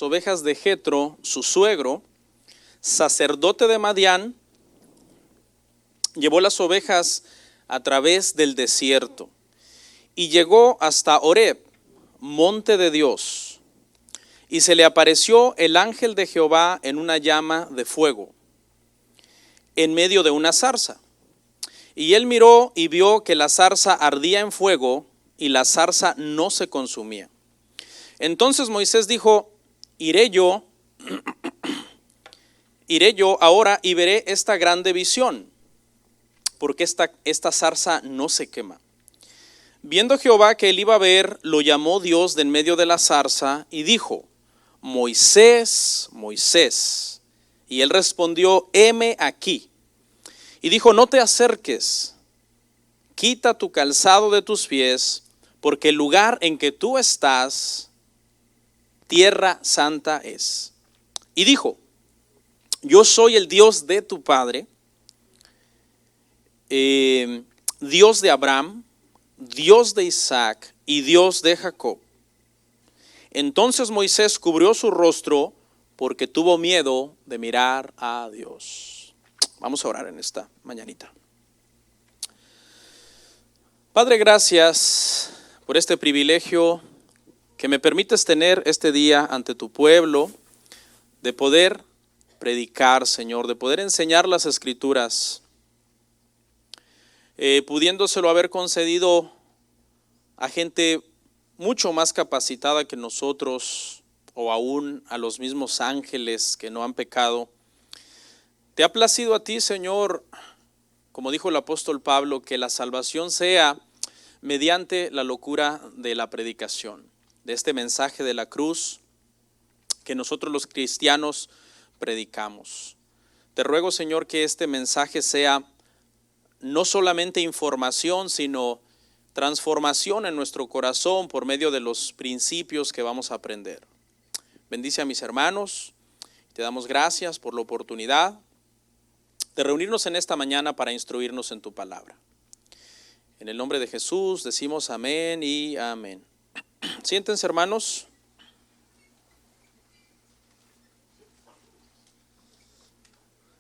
ovejas de Jetro, su suegro, sacerdote de Madián, llevó las ovejas a través del desierto y llegó hasta Horeb, monte de Dios, y se le apareció el ángel de Jehová en una llama de fuego, en medio de una zarza. Y él miró y vio que la zarza ardía en fuego y la zarza no se consumía. Entonces Moisés dijo: iré yo ahora y veré esta grande visión, porque esta zarza no se quema. Viendo Jehová que él iba a ver, lo llamó Dios de en medio de la zarza y dijo: Moisés, Moisés. Y él respondió: heme aquí. Y dijo: no te acerques, quita tu calzado de tus pies, porque el lugar en que tú estás, tierra santa es. Y dijo: yo soy el Dios de tu padre, Dios de Abraham, Dios de Isaac y Dios de Jacob. Entonces Moisés cubrió su rostro porque tuvo miedo de mirar a Dios. Vamos a orar en esta mañanita. Padre, gracias por este privilegio que me permites tener este día ante tu pueblo, de poder predicar, Señor, de poder enseñar las Escrituras, pudiéndoselo haber concedido a gente mucho más capacitada que nosotros, o aún a los mismos ángeles que no han pecado. Te ha placido a ti, Señor, como dijo el apóstol Pablo, que la salvación sea mediante la locura de la predicación, de este mensaje de la cruz que nosotros los cristianos predicamos. Te ruego, Señor, que este mensaje sea no solamente información, sino transformación en nuestro corazón por medio de los principios que vamos a aprender. Bendice a mis hermanos. Te damos gracias por la oportunidad de reunirnos en esta mañana para instruirnos en tu palabra. En el nombre de Jesús decimos amén y amén. Siéntense, hermanos.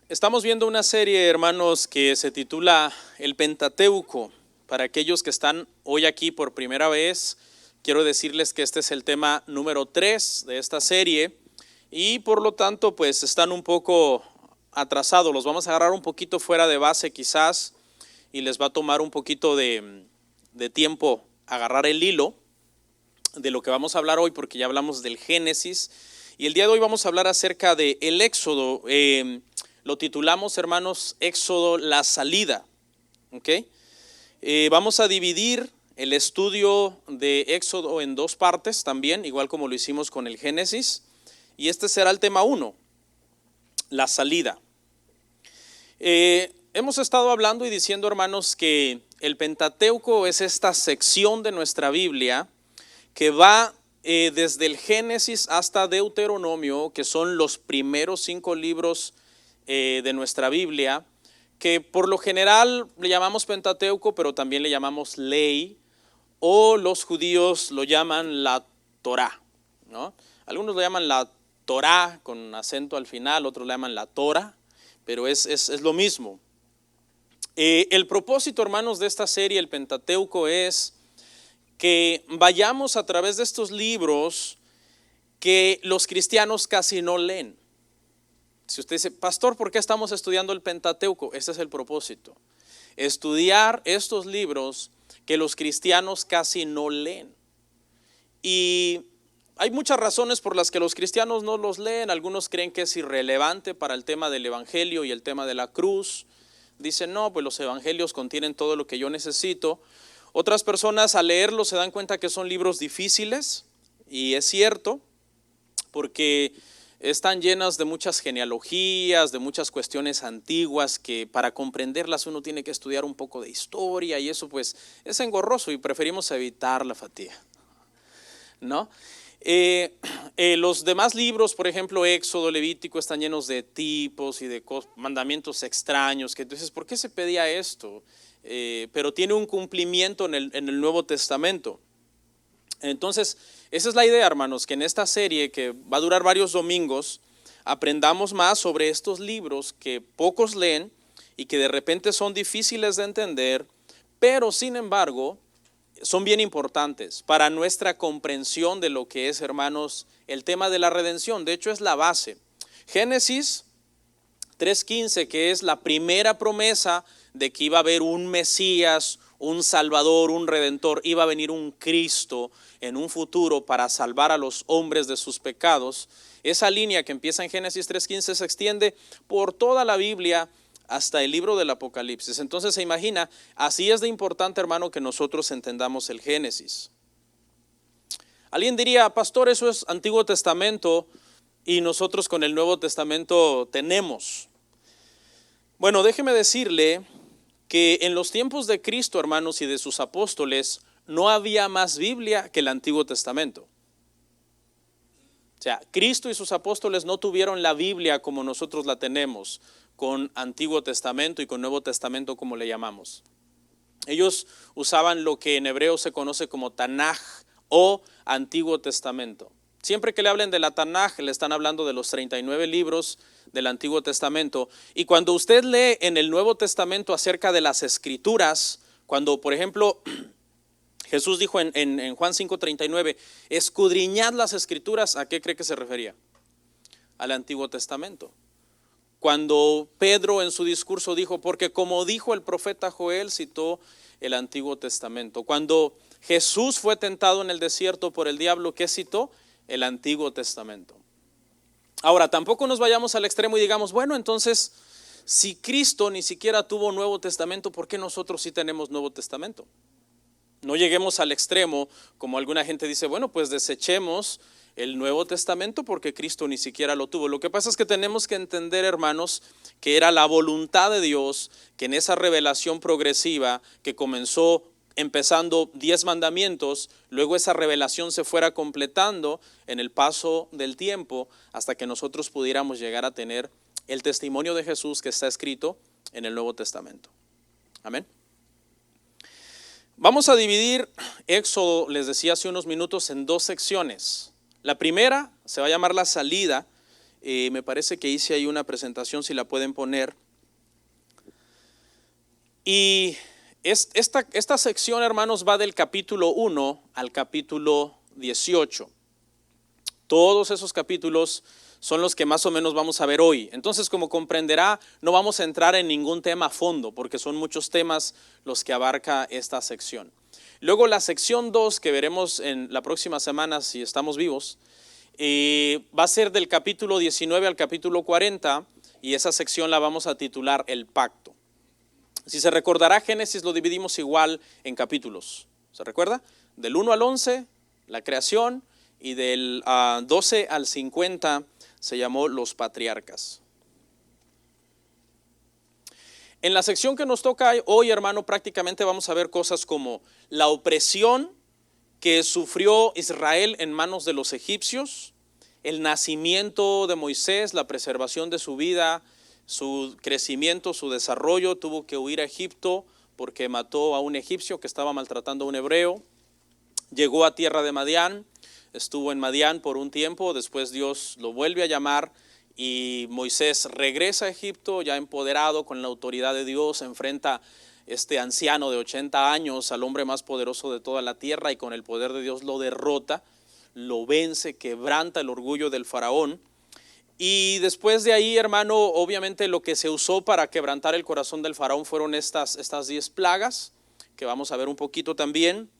Estamos viendo una serie, hermanos, que se titula El Pentateuco. Para aquellos que están hoy aquí por primera vez, quiero decirles que este es el tema número 3 de esta serie y por lo tanto pues están un poco atrasados. Los vamos a agarrar un poquito fuera de base quizás y les va a tomar un poquito de tiempo agarrar el hilo de lo que vamos a hablar hoy, porque ya hablamos del Génesis y el día de hoy vamos a hablar acerca de el Éxodo. Lo titulamos, hermanos, Éxodo, la salida. ¿Okay? Vamos a dividir el estudio de Éxodo en dos partes también, igual como lo hicimos con el Génesis. Y este será el tema 1, la salida. Hemos estado hablando y diciendo, hermanos, que el Pentateuco es esta sección de nuestra Biblia que va desde el Génesis hasta Deuteronomio, que son los primeros 5 libros de nuestra Biblia, que por lo general le llamamos Pentateuco, pero también le llamamos ley, o los judíos lo llaman la Torá, ¿no? Algunos lo llaman la Torá con acento al final, otros le llaman la Tora, pero es lo mismo. El propósito, hermanos, de esta serie, el Pentateuco, es que vayamos a través de estos libros que los cristianos casi no leen. Si usted dice, pastor, ¿por qué estamos estudiando el Pentateuco? Ese es el propósito. Estudiar estos libros que los cristianos casi no leen. Y hay muchas razones por las que los cristianos no los leen. Algunos creen que es irrelevante para el tema del evangelio y el tema de la cruz. Dicen, no, pues los evangelios contienen todo lo que yo necesito. Otras personas al leerlos se dan cuenta que son libros difíciles, y es cierto, porque están llenas de muchas genealogías, de muchas cuestiones antiguas que para comprenderlas uno tiene que estudiar un poco de historia, y eso pues es engorroso y preferimos evitar la fatiga, ¿no? Los demás libros, por ejemplo Éxodo, Levítico, están llenos de tipos y de mandamientos extraños que tú dices, ¿por qué se pedía esto? Pero tiene un cumplimiento en el Nuevo Testamento. Entonces, esa es la idea, hermanos, que en esta serie que va a durar varios domingos, aprendamos más sobre estos libros que pocos leen y que de repente son difíciles de entender, pero sin embargo son bien importantes para nuestra comprensión de lo que es, hermanos, el tema de la redención. De hecho, es la base. Génesis 3:15, que es la primera promesa de que iba a haber un Mesías, un Salvador, un Redentor, iba a venir un Cristo en un futuro para salvar a los hombres de sus pecados. Esa línea que empieza en Génesis 3:15 se extiende por toda la Biblia hasta el libro del Apocalipsis. Entonces se imagina, así es de importante, hermano, que nosotros entendamos el Génesis. Alguien diría, pastor, eso es Antiguo Testamento y nosotros con el Nuevo Testamento tenemos. Bueno, déjeme decirle que en los tiempos de Cristo, hermanos, y de sus apóstoles, no había más Biblia que el Antiguo Testamento. O sea, Cristo y sus apóstoles no tuvieron la Biblia como nosotros la tenemos, con Antiguo Testamento y con Nuevo Testamento como le llamamos. Ellos usaban lo que en hebreo se conoce como Tanaj o Antiguo Testamento. Siempre que le hablen de la Tanaj, le están hablando de los 39 libros del Antiguo Testamento. Y cuando usted lee en el Nuevo Testamento acerca de las Escrituras, cuando por ejemplo Jesús dijo en Juan 5:39, escudriñad las Escrituras, ¿a qué cree que se refería? Al Antiguo Testamento. Cuando Pedro en su discurso dijo, porque como dijo el profeta Joel, citó el Antiguo Testamento. Cuando Jesús fue tentado en el desierto por el diablo, ¿qué citó? El Antiguo Testamento. Ahora, tampoco nos vayamos al extremo y digamos, bueno, entonces, si Cristo ni siquiera tuvo Nuevo Testamento, ¿por qué nosotros sí tenemos Nuevo Testamento? No lleguemos al extremo, como alguna gente dice, bueno, pues desechemos el Nuevo Testamento porque Cristo ni siquiera lo tuvo. Lo que pasa es que tenemos que entender, hermanos, que era la voluntad de Dios que en esa revelación progresiva que comenzó empezando 10 mandamientos, luego esa revelación se fuera completando en el paso del tiempo hasta que nosotros pudiéramos llegar a tener el testimonio de Jesús que está escrito en el Nuevo Testamento. Amén. Vamos a dividir Éxodo, les decía hace unos minutos, en dos secciones. La primera se va a llamar la salida. Me parece que hice ahí una presentación, si la pueden poner. Y esta sección, hermanos, va del capítulo 1 al capítulo 18. Todos esos capítulos son los que más o menos vamos a ver hoy. Entonces, como comprenderá, no vamos a entrar en ningún tema a fondo, porque son muchos temas los que abarca esta sección. Luego la sección 2, que veremos en la próxima semana, si estamos vivos, va a ser del capítulo 19 al capítulo 40, y esa sección la vamos a titular El Pacto. Si se recordará, Génesis lo dividimos igual en capítulos. ¿Se recuerda? Del 1 al 11, la creación, y del 12 al 50 se llamó los patriarcas. En la sección que nos toca hoy, hermano, prácticamente vamos a ver cosas como la opresión que sufrió Israel en manos de los egipcios, el nacimiento de Moisés, la preservación de su vida, su crecimiento, su desarrollo. Tuvo que huir a Egipto porque mató a un egipcio que estaba maltratando a un hebreo. Llegó a tierra de Madián, estuvo en Madián por un tiempo, después Dios lo vuelve a llamar y Moisés regresa a Egipto ya empoderado con la autoridad de Dios, enfrenta este anciano de 80 años, al hombre más poderoso de toda la tierra, y con el poder de Dios lo derrota, lo vence, quebranta el orgullo del faraón. Y después de ahí, hermano, obviamente lo que se usó para quebrantar el corazón del faraón fueron estas 10 plagas, que vamos a ver un poquito también.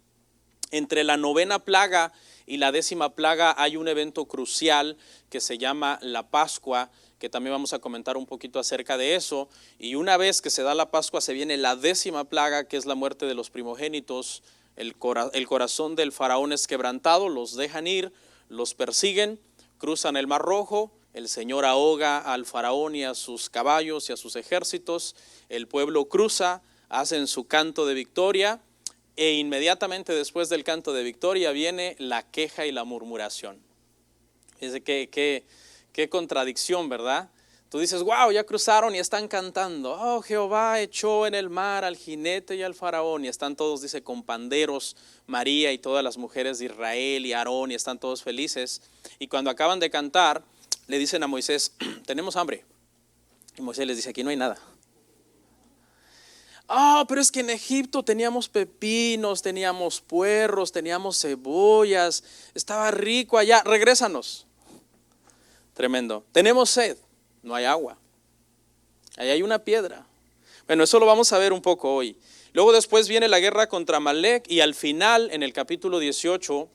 Entre la 9ª plaga y la 10ª plaga hay un evento crucial que se llama la Pascua, que también vamos a comentar un poquito acerca de eso. Y una vez que se da la Pascua se viene la 10ª plaga, que es la muerte de los primogénitos. El corazón del faraón es quebrantado, los dejan ir, los persiguen, cruzan el Mar Rojo, el Señor ahoga al faraón y a sus caballos y a sus ejércitos, el pueblo cruza, hacen su canto de victoria, e inmediatamente después del canto de victoria viene la queja y la murmuración. Qué contradicción, ¿verdad? Tú dices, wow, ya cruzaron y están cantando. Oh, Jehová echó en el mar al jinete y al faraón. Y están todos, dice, con panderos, María y todas las mujeres de Israel y Aarón, y están todos felices. Y cuando acaban de cantar, le dicen a Moisés, tenemos hambre. Y Moisés les dice, aquí no hay nada. Pero es que en Egipto teníamos pepinos, teníamos puerros, teníamos cebollas, estaba rico allá, regrésanos. Tremendo. Tenemos sed, no hay agua. Ahí hay una piedra. Bueno, eso lo vamos a ver un poco hoy. Luego después viene la guerra contra Amalec y al final, en el capítulo 18,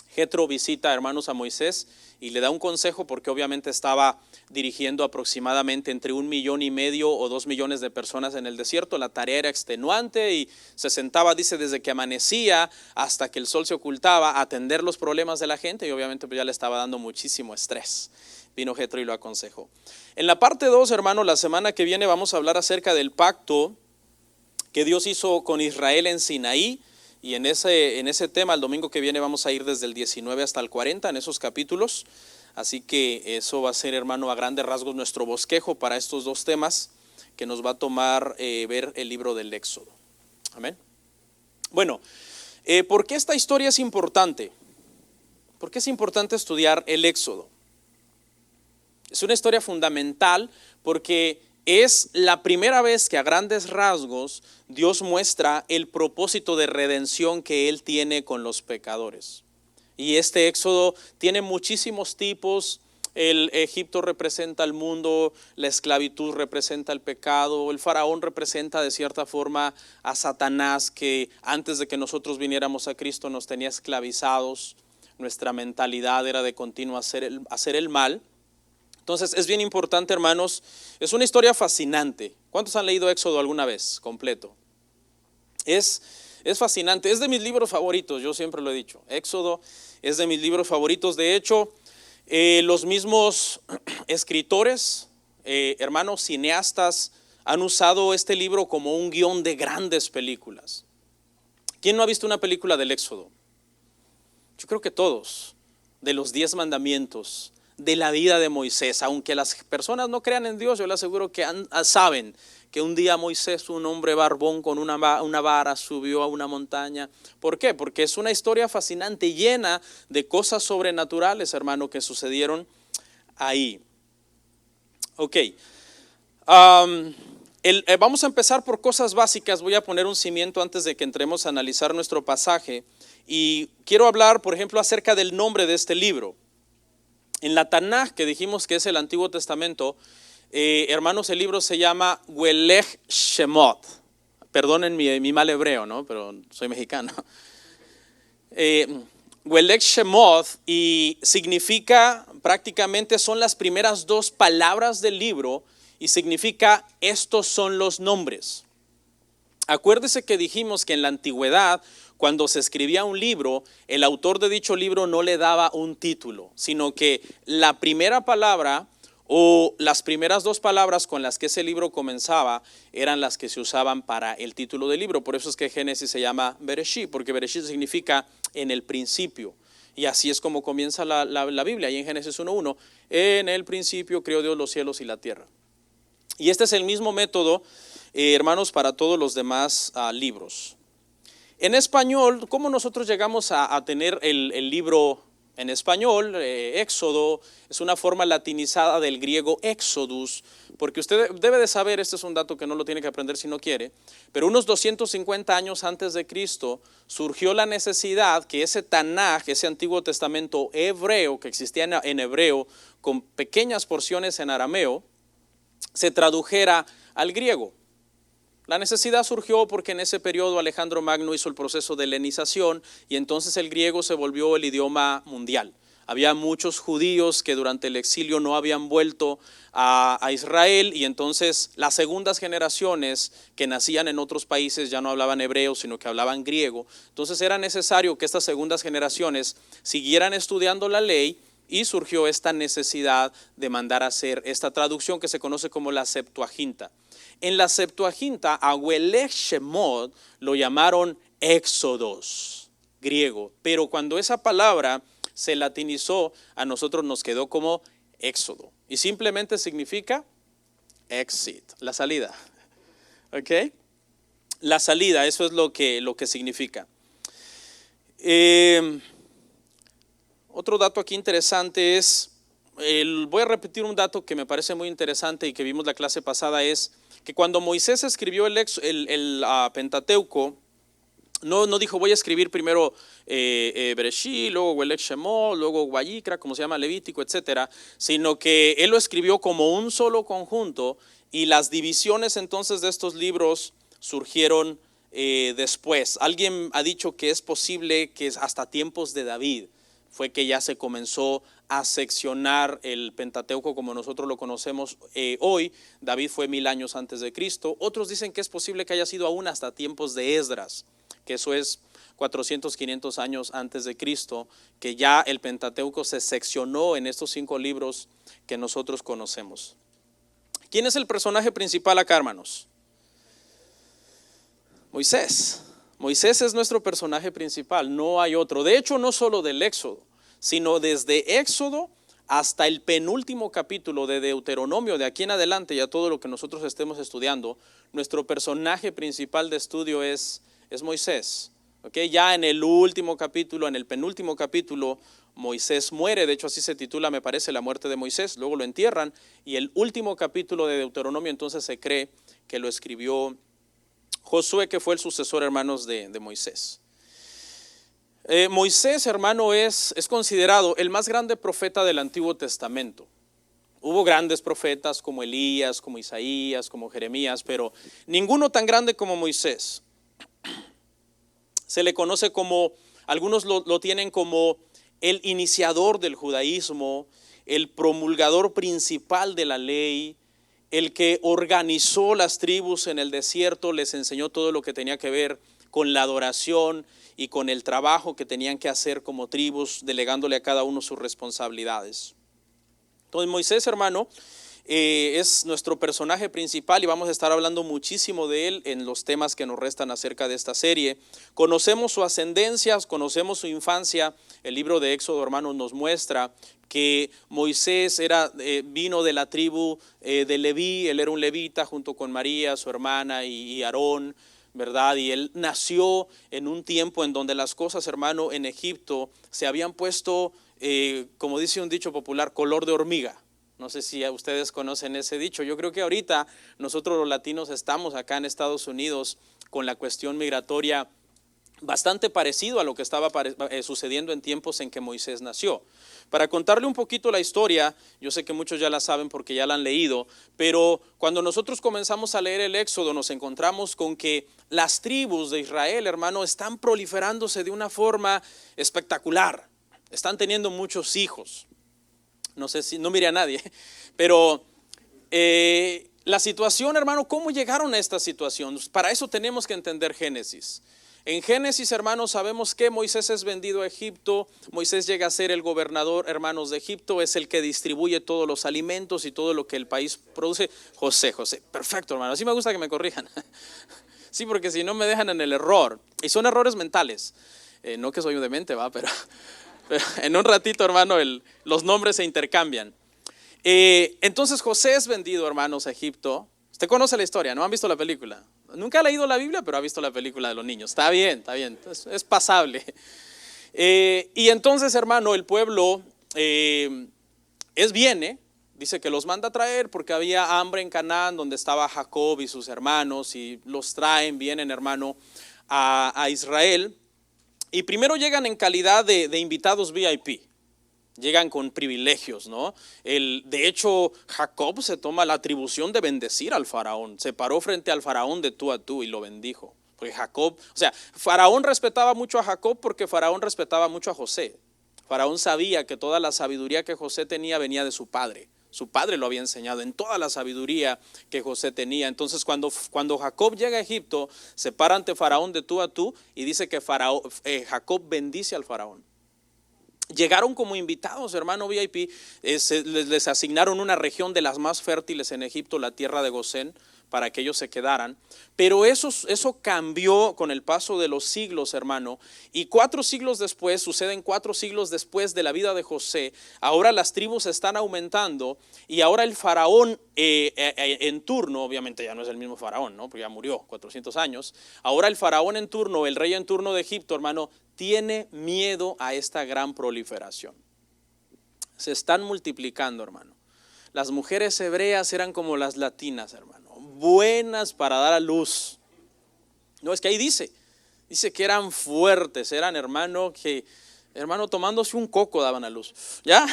Jetro visita, hermanos, a Moisés y le da un consejo porque obviamente estaba dirigiendo aproximadamente entre 1,5 millones o 2 millones de personas en el desierto. La tarea era extenuante y se sentaba, dice, desde que amanecía hasta que el sol se ocultaba a atender los problemas de la gente y obviamente pues ya le estaba dando muchísimo estrés. Vino Jetro y lo aconsejó. En la parte 2, hermano, la semana que viene vamos a hablar acerca del pacto que Dios hizo con Israel en Sinaí. Y en ese tema, el domingo que viene vamos a ir desde el 19 hasta el 40 en esos capítulos. Así que eso va a ser, hermano, a grandes rasgos nuestro bosquejo para estos dos temas que nos va a tomar ver el libro del Éxodo. Amén. Bueno, ¿por qué esta historia es importante? ¿Por qué es importante estudiar el Éxodo? Es una historia fundamental porque es la primera vez que a grandes rasgos Dios muestra el propósito de redención que Él tiene con los pecadores. Y este éxodo tiene muchísimos tipos. El Egipto representa el mundo, la esclavitud representa el pecado, el faraón representa de cierta forma a Satanás, que antes de que nosotros viniéramos a Cristo nos tenía esclavizados. Nuestra mentalidad era de continuo hacer el mal. Entonces es bien importante, hermanos, es una historia fascinante. ¿Cuántos han leído Éxodo alguna vez completo? Es fascinante, es de mis libros favoritos, yo siempre lo he dicho. Éxodo es de mis libros favoritos. De hecho, los mismos escritores, hermanos cineastas, han usado este libro como un guión de grandes películas. ¿Quién no ha visto una película del Éxodo? Yo creo que todos, de los 10 mandamientos, de la vida de Moisés. Aunque las personas no crean en Dios, yo les aseguro que saben que un día Moisés, un hombre barbón con una vara, subió a una montaña. ¿Por qué? Porque es una historia fascinante, llena de cosas sobrenaturales, hermano, que sucedieron ahí. Ok. Vamos a empezar por cosas básicas. Voy a poner un cimiento antes de que entremos a analizar nuestro pasaje. Y quiero hablar, por ejemplo, acerca del nombre de este libro. En la Tanaj, que dijimos que es el Antiguo Testamento, hermanos, el libro se llama Welech Shemot. Perdonen mi mal hebreo, ¿no? Pero soy mexicano. Welech Shemot, y significa, prácticamente son las primeras 2 palabras del libro, y significa estos son los nombres. Acuérdese que dijimos que en la antigüedad, cuando se escribía un libro, el autor de dicho libro no le daba un título, sino que la primera palabra o las primeras 2 palabras con las que ese libro comenzaba eran las que se usaban para el título del libro. Por eso es que Génesis se llama Bereshit, porque Bereshit significa en el principio. Y así es como comienza la Biblia, ahí en Génesis 1:1, en el principio creó Dios los cielos y la tierra. Y este es el mismo método, hermanos, para todos los demás libros. En español, ¿cómo nosotros llegamos a tener el libro en español? Éxodo es una forma latinizada del griego Exodus, porque usted debe de saber, este es un dato que no lo tiene que aprender si no quiere, pero unos 250 años antes de Cristo surgió la necesidad que ese Tanaj, ese Antiguo Testamento hebreo, que existía en hebreo con pequeñas porciones en arameo, se tradujera al griego. La necesidad surgió porque en ese periodo Alejandro Magno hizo el proceso de helenización y entonces el griego se volvió el idioma mundial. Había muchos judíos que durante el exilio no habían vuelto a Israel y entonces las segundas generaciones que nacían en otros países ya no hablaban hebreo, sino que hablaban griego. Entonces era necesario que estas segundas generaciones siguieran estudiando la ley y surgió esta necesidad de mandar a hacer esta traducción que se conoce como la Septuaginta. En la Septuaginta, a Welech Shemot lo llamaron Éxodos, griego, pero cuando esa palabra se latinizó, a nosotros nos quedó como Éxodo. y simplemente significa exit, la salida. ¿Ok? La salida, eso es lo que significa. Otro dato aquí interesante es, voy a repetir un dato que me parece muy interesante y que vimos la clase pasada, es que cuando Moisés escribió el Pentateuco, no dijo voy a escribir primero Bereshit, luego Welech Shemot, luego Vayikra, como se llama Levítico, etcétera, sino que él lo escribió como un solo conjunto y las divisiones entonces de estos libros surgieron después. Alguien ha dicho que es posible que hasta tiempos de David fue que ya se comenzó a seccionar el Pentateuco como nosotros lo conocemos hoy. David fue 1000 años antes de Cristo. Otros dicen que es posible que haya sido aún hasta tiempos de Esdras, que eso es 400, 500 años antes de Cristo, que ya el Pentateuco se seccionó en estos 5 libros que nosotros conocemos. ¿Quién es el personaje principal acá, hermanos? Moisés. Moisés es nuestro personaje principal, no hay otro. De hecho, no solo del Éxodo, sino desde Éxodo hasta el penúltimo capítulo de Deuteronomio, de aquí en adelante, ya todo lo que nosotros estemos estudiando, nuestro personaje principal de estudio es Moisés. ¿Okay? Ya en el último capítulo, en el penúltimo capítulo, Moisés muere, de hecho así se titula, me parece, la muerte de Moisés, luego lo entierran, y el último capítulo de Deuteronomio entonces se cree que lo escribió Josué, que fue el sucesor, hermanos, de Moisés. Moisés, hermano, es considerado el más grande profeta del Antiguo Testamento. Hubo grandes profetas como Elías, como Isaías, como Jeremías, pero ninguno tan grande como Moisés. Se le conoce como, algunos lo tienen como el iniciador del judaísmo, el promulgador principal de la ley, el que organizó las tribus en el desierto, les enseñó todo lo que tenía que ver con la adoración y con el trabajo que tenían que hacer como tribus, delegándole a cada uno sus responsabilidades. Entonces Moisés, hermano, es nuestro personaje principal y vamos a estar hablando muchísimo de él en los temas que nos restan acerca de esta serie. Conocemos su ascendencia, conocemos su infancia. El libro de Éxodo, hermanos, nos muestra que Moisés vino de la tribu de Leví. Él era un levita junto con María, su hermana, y Aarón, ¿verdad? Y él nació en un tiempo en donde las cosas, hermano, en Egipto se habían puesto, como dice un dicho popular, color de hormiga. No sé si ustedes conocen ese dicho. Yo creo que ahorita nosotros los latinos estamos acá en Estados Unidos con la cuestión migratoria bastante parecido a lo que estaba sucediendo en tiempos en que Moisés nació. Para contarle un poquito la historia, yo sé que muchos ya la saben porque ya la han leído, pero cuando nosotros comenzamos a leer el Éxodo nos encontramos con que las tribus de Israel, hermano, están proliferándose de una forma espectacular. Están teniendo muchos hijos. No sé si, no mire a nadie, pero la situación, hermano, ¿cómo llegaron a esta situación? Para eso tenemos que entender Génesis. En Génesis, hermanos, sabemos que Moisés es vendido a Egipto. Moisés llega a ser el gobernador, hermanos, de Egipto. Es el que distribuye todos los alimentos y todo lo que el país produce. José, perfecto, hermano, así me gusta que me corrijan. Sí, porque si no me dejan en el error. Y son errores mentales. No que soy un demente, pero en un ratito, hermano, los nombres se intercambian. Entonces José es vendido, hermanos, a Egipto. Usted conoce la historia, ¿no? ¿Han visto la película? Nunca ha leído la Biblia, pero ha visto la película de los niños. Está bien, es pasable. Y entonces, hermano, el pueblo viene, dice que los manda a traer porque había hambre en Canaán, donde estaba Jacob y sus hermanos, y los vienen, hermano, a Israel. Y primero llegan en calidad de invitados VIP. Llegan con privilegios, ¿no? De hecho, Jacob se toma la atribución de bendecir al faraón. Se paró frente al faraón de tú a tú y lo bendijo. Porque faraón respetaba mucho a Jacob porque faraón respetaba mucho a José. Faraón sabía que toda la sabiduría que José tenía venía de su padre. Su padre lo había enseñado en toda la sabiduría que José tenía. Entonces cuando Jacob llega a Egipto, se para ante faraón de tú a tú y dice que Jacob bendice al faraón. Llegaron como invitados, hermano VIP, les asignaron una región de las más fértiles en Egipto, la tierra de Gosén, para que ellos se quedaran. Pero eso cambió con el paso de los siglos, hermano. Y 4 siglos después, suceden 4 siglos después de la vida de José. Ahora las tribus están aumentando y ahora el faraón en turno, obviamente ya no es el mismo faraón, ¿no? Porque ya murió 400 años. Ahora el faraón en turno, el rey en turno de Egipto, hermano, tiene miedo a esta gran proliferación. Se están multiplicando, hermano. Las mujeres hebreas eran como las latinas, hermano, buenas para dar a luz. No, es que ahí dice que eran fuertes, eran hermano tomándose un coco daban a luz, ¿ya?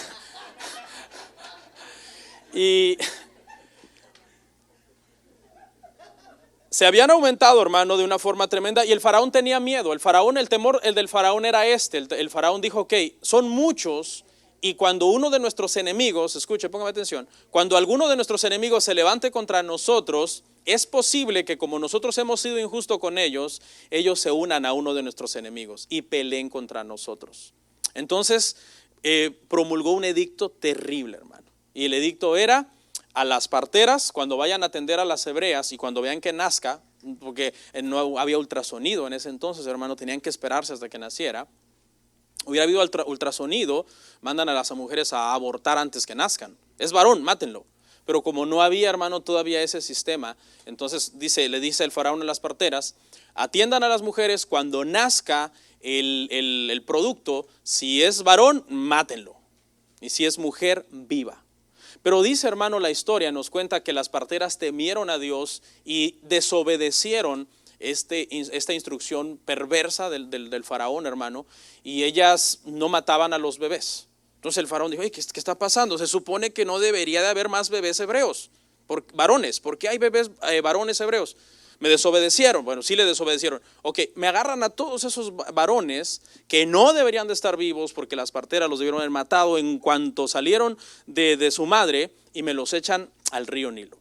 Y se habían aumentado, hermano, de una forma tremenda, y el faraón tenía miedo. El temor del faraón era el faraón dijo, ok, son muchos. Y cuando uno de nuestros enemigos, escuche, póngame atención, cuando alguno de nuestros enemigos se levante contra nosotros, es posible que como nosotros hemos sido injustos con ellos, ellos se unan a uno de nuestros enemigos y peleen contra nosotros. Entonces, promulgó un edicto terrible, hermano. Y el edicto era a las parteras, cuando vayan a atender a las hebreas y cuando vean que nazca, porque no había ultrasonido en ese entonces, hermano, tenían que esperarse hasta que naciera. Hubiera habido ultrasonido, mandan a las mujeres a abortar antes que nazcan. Es varón, mátenlo. Pero como no había, hermano, todavía ese sistema, entonces le dice el faraón a las parteras, atiendan a las mujeres cuando nazca el producto, si es varón, mátenlo. Y si es mujer, viva. Pero dice, hermano, la historia nos cuenta que las parteras temieron a Dios y desobedecieron esta instrucción perversa del faraón, hermano, y ellas no mataban a los bebés. Entonces el faraón dijo, ¿qué está pasando? Se supone que no debería de haber más bebés hebreos, varones. ¿Por qué hay bebés varones hebreos? Me desobedecieron. Bueno, sí le desobedecieron. Ok, me agarran a todos esos varones que no deberían de estar vivos porque las parteras los debieron haber matado en cuanto salieron de su madre y me los echan al río Nilo.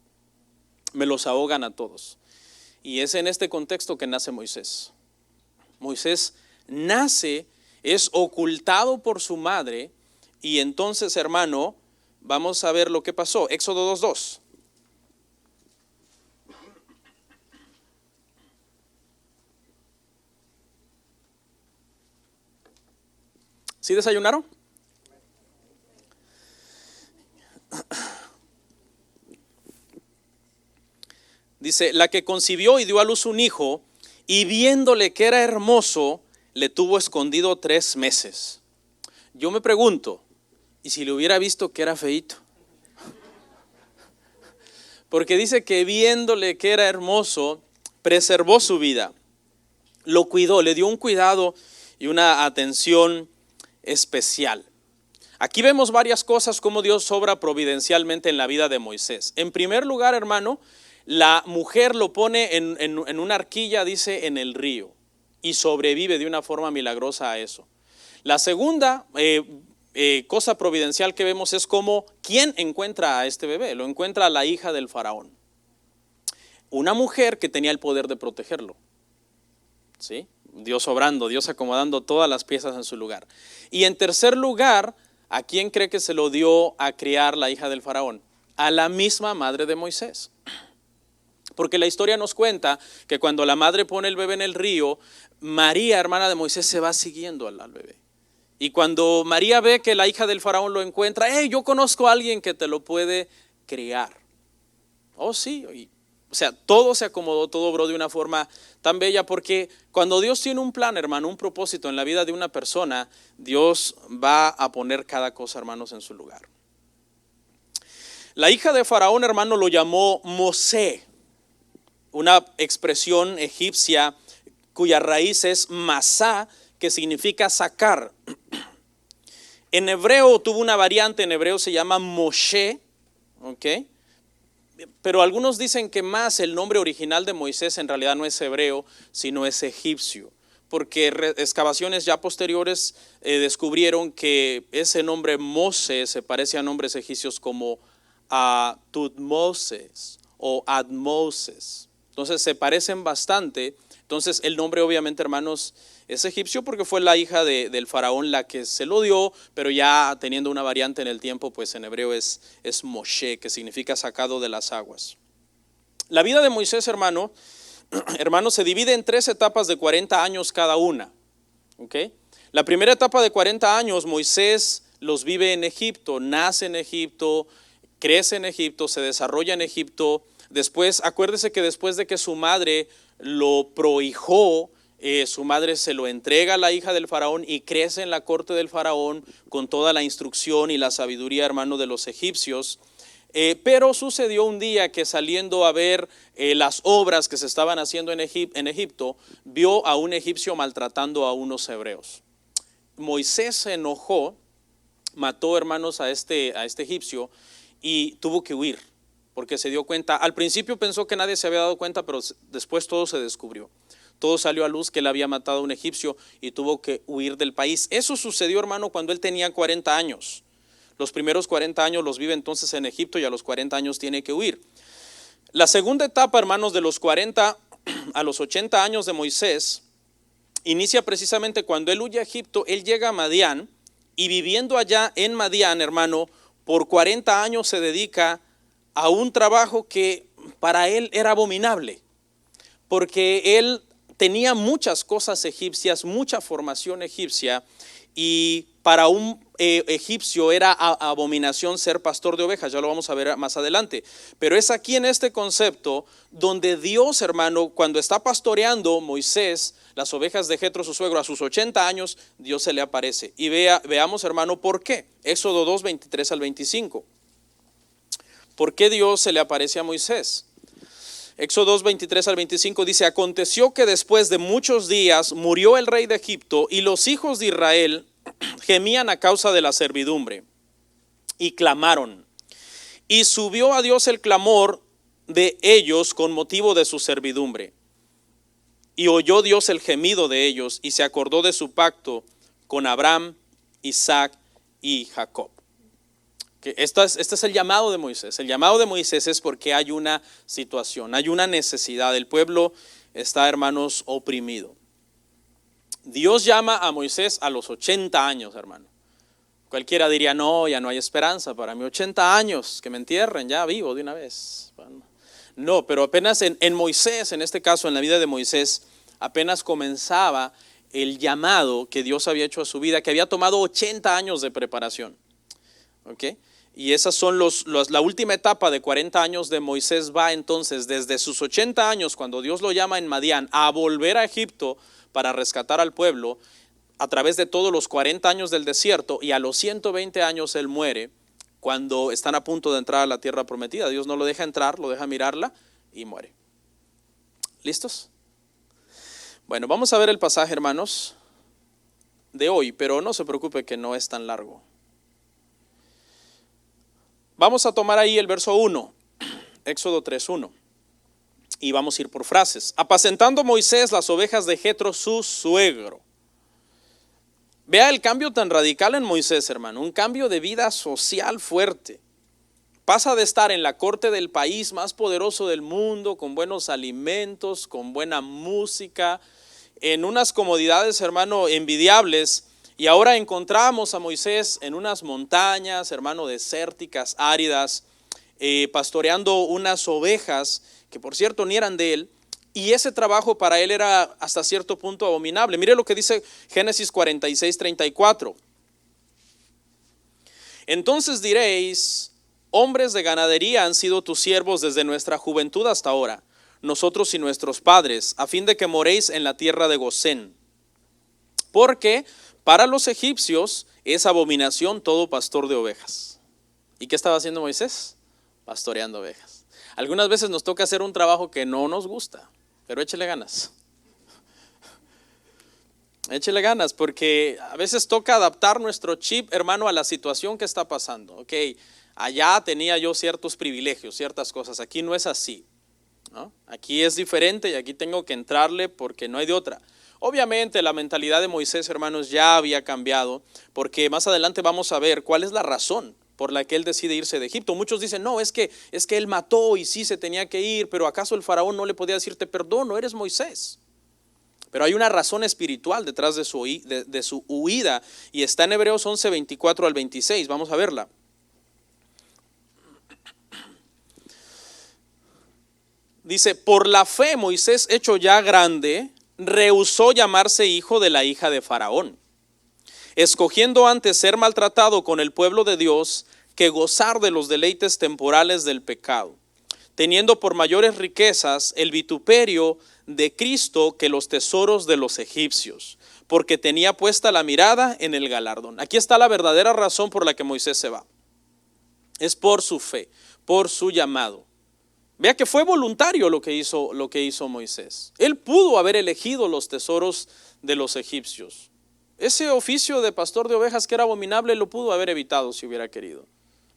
Me los ahogan a todos. Y es en este contexto que nace Moisés. Moisés nace, es ocultado por su madre y entonces, hermano, vamos a ver lo que pasó. Éxodo 2:2. ¿Sí desayunaron? Dice, la que concibió y dio a luz un hijo, y viéndole que era hermoso, le tuvo escondido 3 meses. Yo me pregunto, ¿y si le hubiera visto que era feíto? Porque dice que viéndole que era hermoso, preservó su vida, lo cuidó, le dio un cuidado y una atención especial. Aquí vemos varias cosas como Dios obra providencialmente en la vida de Moisés. En primer lugar, hermano, la mujer lo pone en una arquilla, dice, en el río, y sobrevive de una forma milagrosa a eso. La segunda cosa providencial que vemos es cómo, ¿quién encuentra a este bebé? Lo encuentra la hija del faraón. Una mujer que tenía el poder de protegerlo. ¿Sí? Dios obrando, Dios acomodando todas las piezas en su lugar. Y en tercer lugar, ¿a quién cree que se lo dio a criar la hija del faraón? A la misma madre de Moisés. Porque la historia nos cuenta que cuando la madre pone el bebé en el río, María, hermana de Moisés, se va siguiendo al bebé. Y cuando María ve que la hija del faraón lo encuentra, yo conozco a alguien que te lo puede criar. Oh sí, o sea, todo se acomodó, todo obró de una forma tan bella, porque cuando Dios tiene un plan, hermano, un propósito en la vida de una persona, Dios va a poner cada cosa, hermanos, en su lugar. La hija de faraón, hermano, lo llamó Mosé, una expresión egipcia cuya raíz es masá, que significa sacar. En hebreo tuvo una variante, en hebreo se llama Moshe, ¿ok? Pero algunos dicen que más el nombre original de Moisés en realidad no es hebreo, sino es egipcio, porque excavaciones ya posteriores descubrieron que ese nombre Mose se parece a nombres egipcios como Tutmoses o Admoses. Entonces se parecen bastante. Entonces el nombre obviamente, hermanos, es egipcio porque fue la hija del faraón la que se lo dio, pero ya teniendo una variante en el tiempo, pues en hebreo es Moshe, que significa sacado de las aguas. La vida de Moisés, hermano, se divide en 3 etapas de 40 años cada una. ¿Okay? La primera etapa de 40 años, Moisés los vive en Egipto, nace en Egipto, crece en Egipto, se desarrolla en Egipto. Después, acuérdese que después de que su madre lo prohijó, su madre se lo entrega a la hija del faraón y crece en la corte del faraón con toda la instrucción y la sabiduría, hermano, de los egipcios. Pero sucedió un día que saliendo a ver las obras que se estaban haciendo en Egipto, vio a un egipcio maltratando a unos hebreos. Moisés se enojó, mató, hermanos, a este egipcio y tuvo que huir porque se dio cuenta. Al principio pensó que nadie se había dado cuenta, pero después todo se descubrió. Todo salió a luz que él había matado a un egipcio y tuvo que huir del país. Eso sucedió, hermano, cuando él tenía 40 años. Los primeros 40 años los vive entonces en Egipto y a los 40 años tiene que huir. La segunda etapa, hermanos, de los 40 a los 80 años de Moisés, inicia precisamente cuando él huye a Egipto. Él llega a Madián y viviendo allá en Madián, hermano, por 40 años se dedica a un trabajo que para él era abominable, porque él tenía muchas cosas egipcias, mucha formación egipcia, y para un egipcio era abominación ser pastor de ovejas. Ya lo vamos a ver más adelante. Pero es aquí en este concepto donde Dios, hermano, cuando está pastoreando Moisés las ovejas de Jetro, su suegro, a sus 80 años, Dios se le aparece. Y veamos, hermano, ¿por qué? Éxodo 2, 23 al 25. ¿Por qué Dios se le aparece a Moisés? Éxodo 2, 23 al 25 dice: aconteció que después de muchos días murió el rey de Egipto y los hijos de Israel gemían a causa de la servidumbre y clamaron. Y subió a Dios el clamor de ellos con motivo de su servidumbre. Y oyó Dios el gemido de ellos y se acordó de su pacto con Abraham, Isaac y Jacob. Este es el llamado de Moisés. El llamado de Moisés es porque hay una situación, hay una necesidad. El pueblo está, hermanos, oprimido. Dios llama a Moisés a los 80 años, hermano. Cualquiera diría: no, ya no hay esperanza para mí, 80 años, que me entierren, ya vivo de una vez. No, pero apenas en Moisés, en este caso en la vida de Moisés, apenas comenzaba el llamado que Dios había hecho a su vida, que había tomado 80 años de preparación. ¿Okay? Y esas son la última etapa de 40 años de Moisés. Va entonces desde sus 80 años, cuando Dios lo llama en Madián, a volver a Egipto para rescatar al pueblo, a través de todos los 40 años del desierto, y a los 120 años él muere, cuando están a punto de entrar a la tierra prometida. Dios no lo deja entrar, lo deja mirarla y muere. ¿Listos? Bueno, vamos a ver el pasaje, hermanos, de hoy, pero no se preocupe que no es tan largo. Vamos a tomar ahí el verso 1, Éxodo 3:1, y vamos a ir por frases. Apacentando Moisés las ovejas de Jetro, su suegro. Vea el cambio tan radical en Moisés, hermano, un cambio de vida social fuerte. Pasa de estar en la corte del país más poderoso del mundo, con buenos alimentos, con buena música, en unas comodidades, hermano, envidiables. Y ahora encontramos a Moisés en unas montañas, hermano, desérticas, áridas, pastoreando unas ovejas que por cierto ni eran de él. Y ese trabajo para él era hasta cierto punto abominable. Mire lo que dice Génesis 46:34. Entonces diréis: hombres de ganadería han sido tus siervos desde nuestra juventud hasta ahora, nosotros y nuestros padres, a fin de que moréis en la tierra de Gosén. Porque para los egipcios es abominación todo pastor de ovejas. ¿Y qué estaba haciendo Moisés? Pastoreando ovejas. Algunas veces nos toca hacer un trabajo que no nos gusta, pero échele ganas. Échele ganas, porque a veces toca adaptar nuestro chip, hermano, a la situación que está pasando. Ok, allá tenía yo ciertos privilegios, ciertas cosas. Aquí no es así, ¿no? Aquí es diferente y aquí tengo que entrarle porque no hay de otra. Obviamente la mentalidad de Moisés, hermanos, ya había cambiado, porque más adelante vamos a ver cuál es la razón por la que él decide irse de Egipto. Muchos dicen: no, es que él mató y sí se tenía que ir, pero ¿acaso el faraón no le podía decirte perdón? No eres Moisés. Pero hay una razón espiritual detrás de su huida, y está en Hebreos 11, 24 al 26. Vamos a verla. Dice, por la fe Moisés, hecho ya grande, rehusó llamarse hijo de la hija de Faraón, escogiendo antes ser maltratado con el pueblo de Dios que gozar de los deleites temporales del pecado, teniendo por mayores riquezas el vituperio de Cristo que los tesoros de los egipcios, porque tenía puesta la mirada en el galardón. Aquí está la verdadera razón por la que Moisés se va. Es por su fe, por su llamado. Vea que fue voluntario lo que hizo Moisés. Él pudo haber elegido los tesoros de los egipcios. Ese oficio de pastor de ovejas que era abominable lo pudo haber evitado si hubiera querido.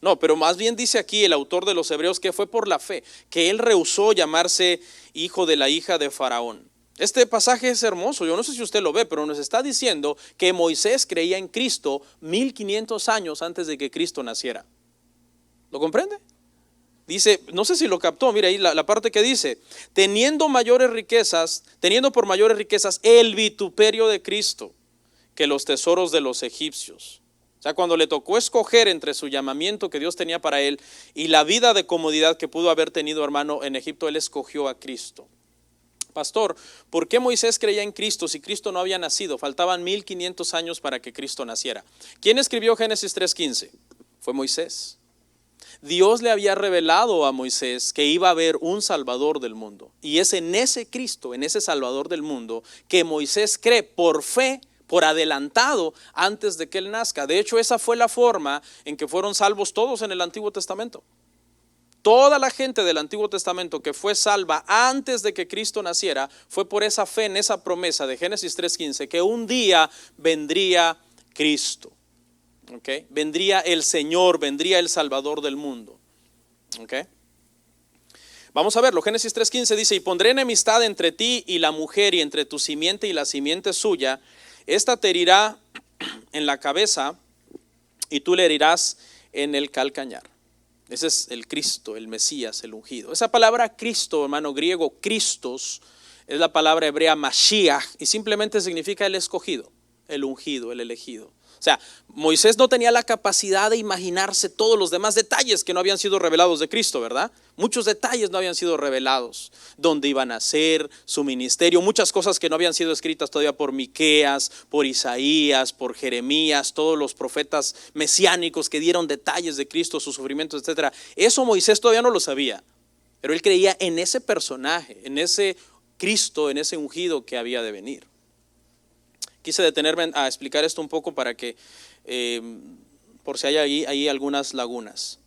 No, pero más bien dice aquí el autor de los Hebreos que fue por la fe, que él rehusó llamarse hijo de la hija de Faraón. Este pasaje es hermoso, yo no sé si usted lo ve, pero nos está diciendo que Moisés creía en Cristo 1500 años antes de que Cristo naciera. ¿Lo comprende? Dice, no sé si lo captó, mira ahí la parte que dice, teniendo por mayores riquezas el vituperio de Cristo que los tesoros de los egipcios. O sea, cuando le tocó escoger entre su llamamiento que Dios tenía para él y la vida de comodidad que pudo haber tenido, hermano, en Egipto, él escogió a Cristo. Pastor, ¿por qué Moisés creía en Cristo si Cristo no había nacido? Faltaban 1500 años para que Cristo naciera. ¿Quién escribió Génesis 3:15? Fue Moisés. Dios le había revelado a Moisés que iba a haber un Salvador del mundo. Y es en ese Cristo, en ese Salvador del mundo, que Moisés cree por fe, por adelantado, antes de que él nazca. De hecho, esa fue la forma en que fueron salvos todos en el Antiguo Testamento. Toda la gente del Antiguo Testamento que fue salva antes de que Cristo naciera, fue por esa fe en esa promesa de Génesis 3:15, que un día vendría Cristo. Okay. Vendría el Señor, vendría el Salvador del mundo. Okay. Vamos a verlo, Génesis 3:15 dice, y pondré enemistad entre ti y la mujer y entre tu simiente y la simiente suya, esta te herirá en la cabeza y tú le herirás en el calcañar. Ese es el Cristo, el Mesías, el ungido. Esa palabra Cristo, hermano, griego, Christos, es la palabra hebrea Mashiach y simplemente significa el escogido, el ungido, el elegido. O sea, Moisés no tenía la capacidad de imaginarse todos los demás detalles que no habían sido revelados de Cristo, ¿verdad? Muchos detalles no habían sido revelados. Dónde iban a ser, su ministerio, muchas cosas que no habían sido escritas todavía por Miqueas, por Isaías, por Jeremías, todos los profetas mesiánicos que dieron detalles de Cristo, sus sufrimientos, etc. Eso Moisés todavía no lo sabía, pero él creía en ese personaje, en ese Cristo, en ese ungido que había de venir. Quise detenerme a explicar esto un poco para que, por si hay ahí algunas lagunas.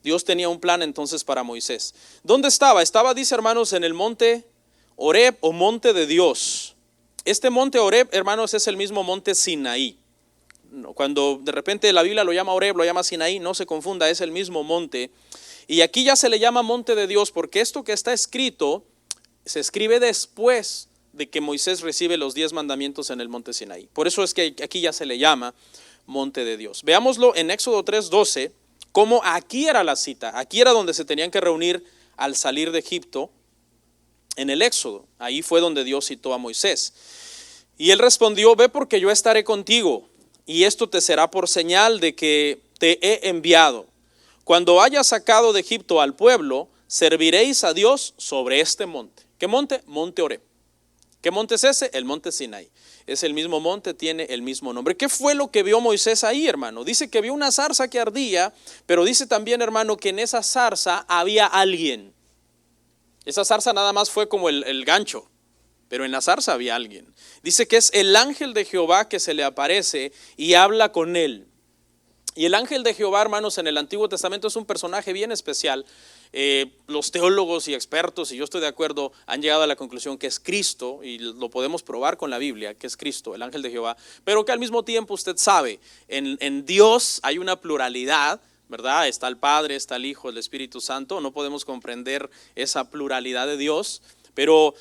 Dios tenía un plan entonces para Moisés. ¿Dónde estaba? Estaba, dice hermanos, en el monte Horeb o monte de Dios. Este monte Horeb, hermanos, es el mismo monte Sinaí. Cuando de repente la Biblia lo llama Horeb, lo llama Sinaí, no se confunda, es el mismo monte. Y aquí ya se le llama monte de Dios porque esto que está escrito se escribe después de que Moisés recibe los 10 mandamientos en el monte Sinaí. Por eso es que aquí ya se le llama monte de Dios. Veámoslo en Éxodo 3:12, cómo aquí era la cita, aquí era donde se tenían que reunir al salir de Egipto, en el Éxodo. Ahí fue donde Dios citó a Moisés. Y él respondió, ve porque yo estaré contigo, y esto te será por señal de que te he enviado. Cuando hayas sacado de Egipto al pueblo, serviréis a Dios sobre este monte. ¿Qué monte? Monte Horeb. ¿Qué monte es ese? El monte Sinaí. Es el mismo monte, tiene el mismo nombre. ¿Qué fue lo que vio Moisés ahí, hermano? Dice que vio una zarza que ardía, pero dice también, hermano, que en esa zarza había alguien. Esa zarza nada más fue como el gancho, pero en la zarza había alguien. Dice que es el ángel de Jehová que se le aparece y habla con él. Y el ángel de Jehová, hermanos, en el Antiguo Testamento es un personaje bien especial. Los teólogos y expertos, y yo estoy de acuerdo, han llegado a la conclusión que es Cristo, y lo podemos probar con la Biblia, que es Cristo, el ángel de Jehová, pero que al mismo tiempo usted sabe, en Dios hay una pluralidad, ¿verdad? Está el Padre, está el Hijo, el Espíritu Santo, no podemos comprender esa pluralidad de Dios, pero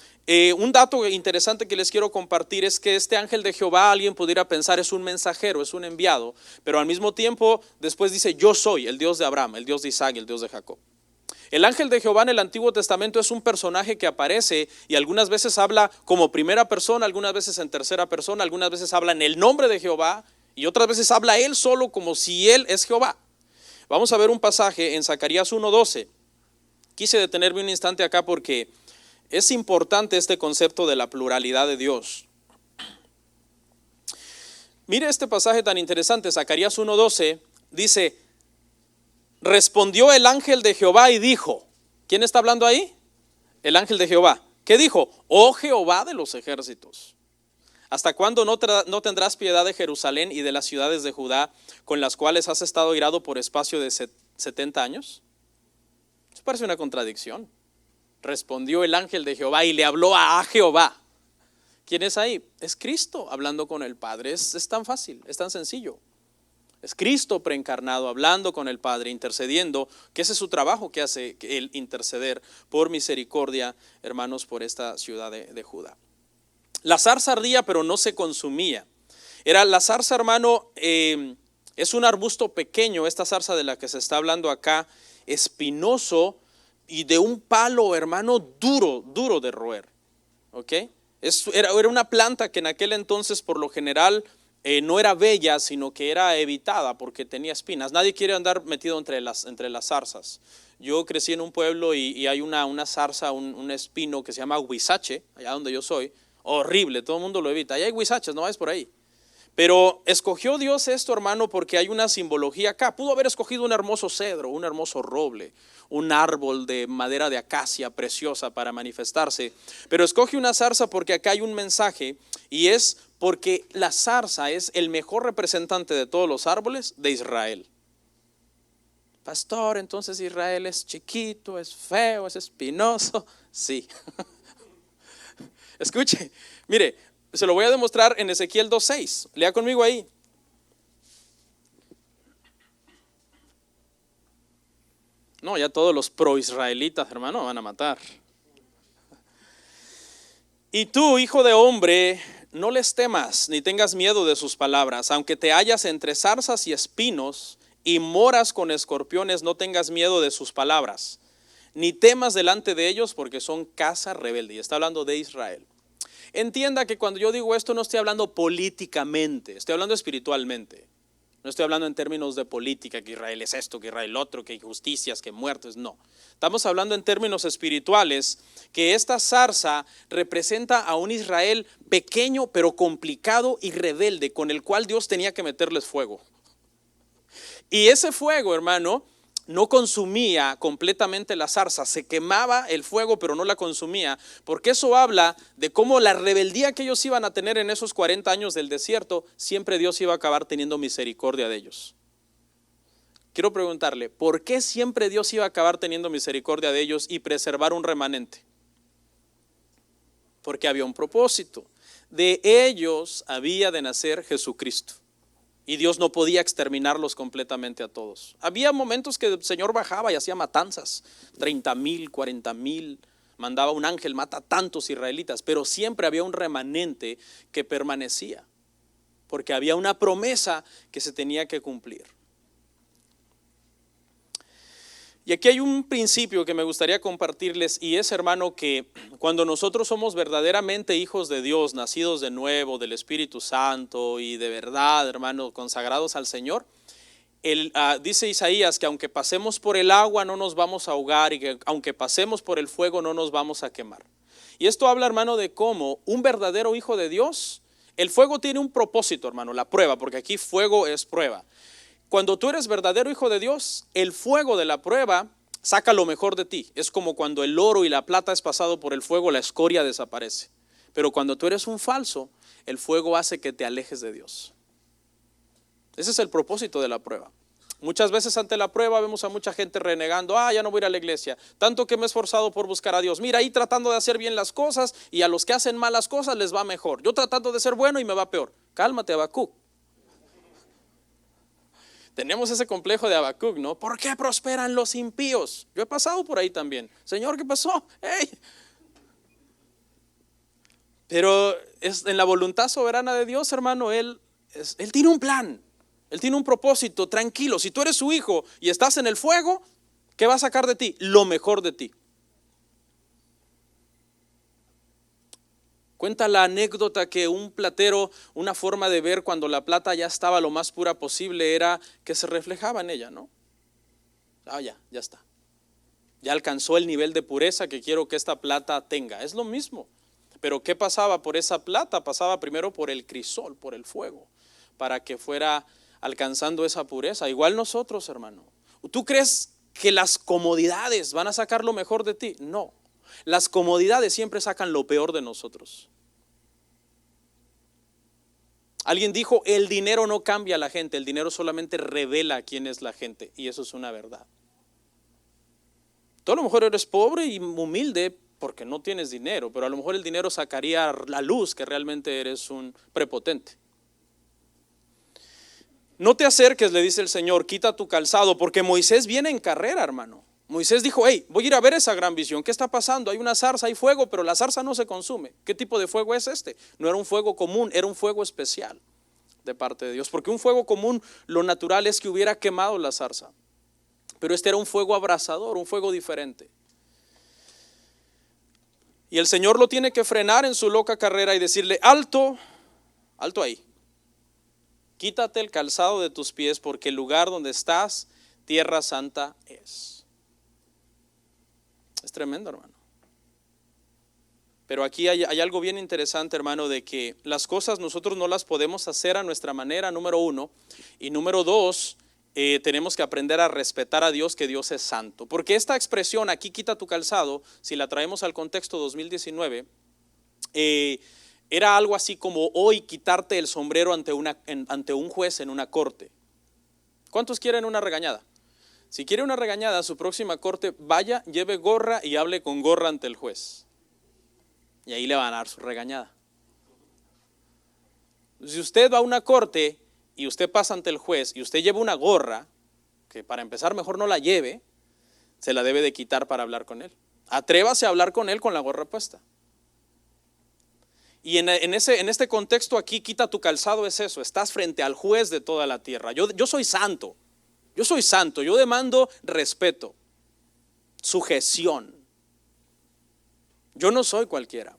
un dato interesante que les quiero compartir es que este ángel de Jehová, alguien pudiera pensar, es un mensajero, es un enviado, pero al mismo tiempo después dice, yo soy el Dios de Abraham, el Dios de Isaac, el Dios de Jacob. El ángel de Jehová en el Antiguo Testamento es un personaje que aparece y algunas veces habla como primera persona, algunas veces en tercera persona, algunas veces habla en el nombre de Jehová y otras veces habla él solo como si él es Jehová. Vamos a ver un pasaje en Zacarías 1:12. Quise detenerme un instante acá porque Es importante este concepto de la pluralidad de Dios. Mire este pasaje tan interesante, Zacarías 1:12, dice, respondió el ángel de Jehová y dijo, ¿quién está hablando ahí? El ángel de Jehová. ¿Qué dijo? Oh Jehová de los ejércitos, ¿hasta cuándo no tendrás piedad de Jerusalén y de las ciudades de Judá, con las cuales has estado irado por espacio de 70 años? Eso parece una contradicción. Respondió el ángel de Jehová y le habló a Jehová. ¿Quién es ahí? Es Cristo hablando con el Padre. Es tan fácil, es tan sencillo. Es Cristo preencarnado hablando con el Padre, intercediendo, que ese es su trabajo que hace el interceder por misericordia, hermanos, por esta ciudad de Judá. La zarza ardía, pero no se consumía. La zarza, hermano, es un arbusto pequeño, esta zarza de la que se está hablando acá, espinoso y de un palo, hermano, duro de roer. ¿Ok? Era una planta que en aquel entonces por lo general no era bella, sino que era evitada porque tenía espinas. Nadie quiere andar metido entre las zarzas. Yo crecí en un pueblo y hay una zarza, un espino que se llama huizache, allá donde yo soy. Horrible, todo el mundo lo evita. Allá hay huizaches, no vayas por ahí. Pero escogió Dios esto, hermano, porque hay una simbología acá. Pudo haber escogido un hermoso cedro, un hermoso roble, un árbol de madera de acacia preciosa para manifestarse. Pero escoge una zarza porque acá hay un mensaje, y es porque la zarza es el mejor representante de todos los árboles de Israel. Pastor, entonces Israel es chiquito, es feo, es espinoso. Sí. Escuche, mire, se lo voy a demostrar en Ezequiel 2:6. Lea conmigo ahí. No, ya todos los pro-israelitas, hermano, van a matar. Y tú, hijo de hombre, no les temas, ni tengas miedo de sus palabras. Aunque te hallas entre zarzas y espinos, y moras con escorpiones, no tengas miedo de sus palabras. Ni temas delante de ellos, porque son casa rebelde. Y está hablando de Israel. Entienda que cuando yo digo esto no estoy hablando políticamente, estoy hablando espiritualmente. No estoy hablando en términos de política, que Israel es esto, que Israel otro, que injusticias, que muertes, no. Estamos hablando en términos espirituales, que esta zarza representa a un Israel pequeño pero complicado y rebelde, con el cual Dios tenía que meterles fuego. Y ese fuego, hermano, no consumía completamente la zarza, se quemaba el fuego pero no la consumía, porque eso habla de cómo la rebeldía que ellos iban a tener en esos 40 años del desierto, siempre Dios iba a acabar teniendo misericordia de ellos. Quiero preguntarle, ¿por qué siempre Dios iba a acabar teniendo misericordia de ellos y preservar un remanente? Porque había un propósito. De ellos había de nacer Jesucristo. Y Dios no podía exterminarlos completamente a todos. Había momentos que el Señor bajaba y hacía matanzas, 30,000, 40,000, mandaba un ángel, mata a tantos israelitas, pero siempre había un remanente que permanecía, porque había una promesa que se tenía que cumplir. Y aquí hay un principio que me gustaría compartirles, y es, hermano, que cuando nosotros somos verdaderamente hijos de Dios, nacidos de nuevo, del Espíritu Santo y de verdad, hermano, consagrados al Señor, dice Isaías que aunque pasemos por el agua no nos vamos a ahogar, y que aunque pasemos por el fuego no nos vamos a quemar. Y esto habla, hermano, de cómo un verdadero hijo de Dios, el fuego tiene un propósito, hermano, la prueba, porque aquí fuego es prueba. Cuando tú eres verdadero hijo de Dios, el fuego de la prueba saca lo mejor de ti. Es como cuando el oro y la plata es pasado por el fuego, la escoria desaparece. Pero cuando tú eres un falso, el fuego hace que te alejes de Dios. Ese es el propósito de la prueba. Muchas veces ante la prueba vemos a mucha gente renegando, ya no voy a ir a la iglesia, tanto que me he esforzado por buscar a Dios. Mira, ahí tratando de hacer bien las cosas, y a los que hacen malas cosas les va mejor. Yo tratando de ser bueno y me va peor. Cálmate, Habacuc. Tenemos ese complejo de Habacuc, ¿no? ¿Por qué prosperan los impíos? Yo he pasado por ahí también. Señor, ¿qué pasó? ¡Hey! Pero en la voluntad soberana de Dios, hermano, Él tiene un plan. Él tiene un propósito. Tranquilo, si tú eres su hijo y estás en el fuego, ¿qué va a sacar de ti? Lo mejor de ti. Cuenta la anécdota que un platero, una forma de ver cuando la plata ya estaba lo más pura posible era que se reflejaba en ella, ¿no? Ya está. Ya alcanzó el nivel de pureza que quiero que esta plata tenga. Es lo mismo. Pero ¿qué pasaba por esa plata? Pasaba primero por el crisol, por el fuego, para que fuera alcanzando esa pureza. Igual nosotros, hermano. ¿Tú crees que las comodidades van a sacar lo mejor de ti? No. Las comodidades siempre sacan lo peor de nosotros. Alguien dijo, el dinero no cambia a la gente, el dinero solamente revela quién es la gente. Y eso es una verdad. Tú a lo mejor eres pobre y humilde porque no tienes dinero, pero a lo mejor el dinero sacaría a la luz que realmente eres un prepotente. No te acerques, le dice el Señor, quita tu calzado, porque Moisés viene en carrera, hermano. Moisés dijo, hey, voy a ir a ver esa gran visión. ¿Qué está pasando? Hay una zarza, hay fuego, pero la zarza no se consume. ¿Qué tipo de fuego es este? No era un fuego común, era un fuego especial de parte de Dios. Porque un fuego común, lo natural es que hubiera quemado la zarza. Pero este era un fuego abrasador, un fuego diferente. Y el Señor lo tiene que frenar en su loca carrera y decirle, alto, alto ahí. Quítate el calzado de tus pies porque el lugar donde estás, tierra santa es. Es tremendo, hermano. Pero aquí hay algo bien interesante, hermano, de que las cosas nosotros no las podemos hacer a nuestra manera, número uno. Y número dos, tenemos que aprender a respetar a Dios, que Dios es santo. Porque esta expresión, aquí quita tu calzado, si la traemos al contexto 2019, era algo así como hoy quitarte el sombrero ante un juez en una corte. ¿Cuántos quieren una regañada? Si quiere una regañada, a su próxima corte, vaya, lleve gorra y hable con gorra ante el juez. Y ahí le van a dar su regañada. Si usted va a una corte y usted pasa ante el juez y usted lleva una gorra, que para empezar mejor no la lleve, se la debe de quitar para hablar con él. Atrévase a hablar con él con la gorra puesta. Y en este contexto aquí, quita tu calzado es eso, estás frente al juez de toda la tierra. Yo soy santo, yo demando respeto, sujeción. Yo no soy cualquiera.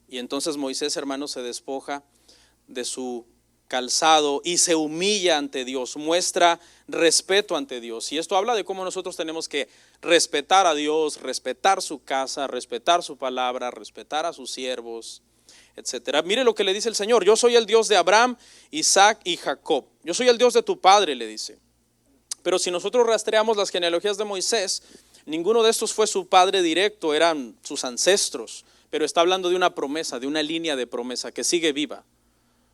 Y entonces Moisés, hermano, se despoja de su calzado y se humilla ante Dios, muestra respeto ante Dios. Y esto habla de cómo nosotros tenemos que respetar a Dios, respetar su casa, respetar su palabra, respetar a sus siervos, etcétera. Mire lo que le dice el Señor: yo soy el Dios de Abraham, Isaac y Jacob. Yo soy el Dios de tu padre, le dice. Pero si nosotros rastreamos las genealogías de Moisés, ninguno de estos fue su padre directo, eran sus ancestros. Pero está hablando de una promesa, de una línea de promesa que sigue viva,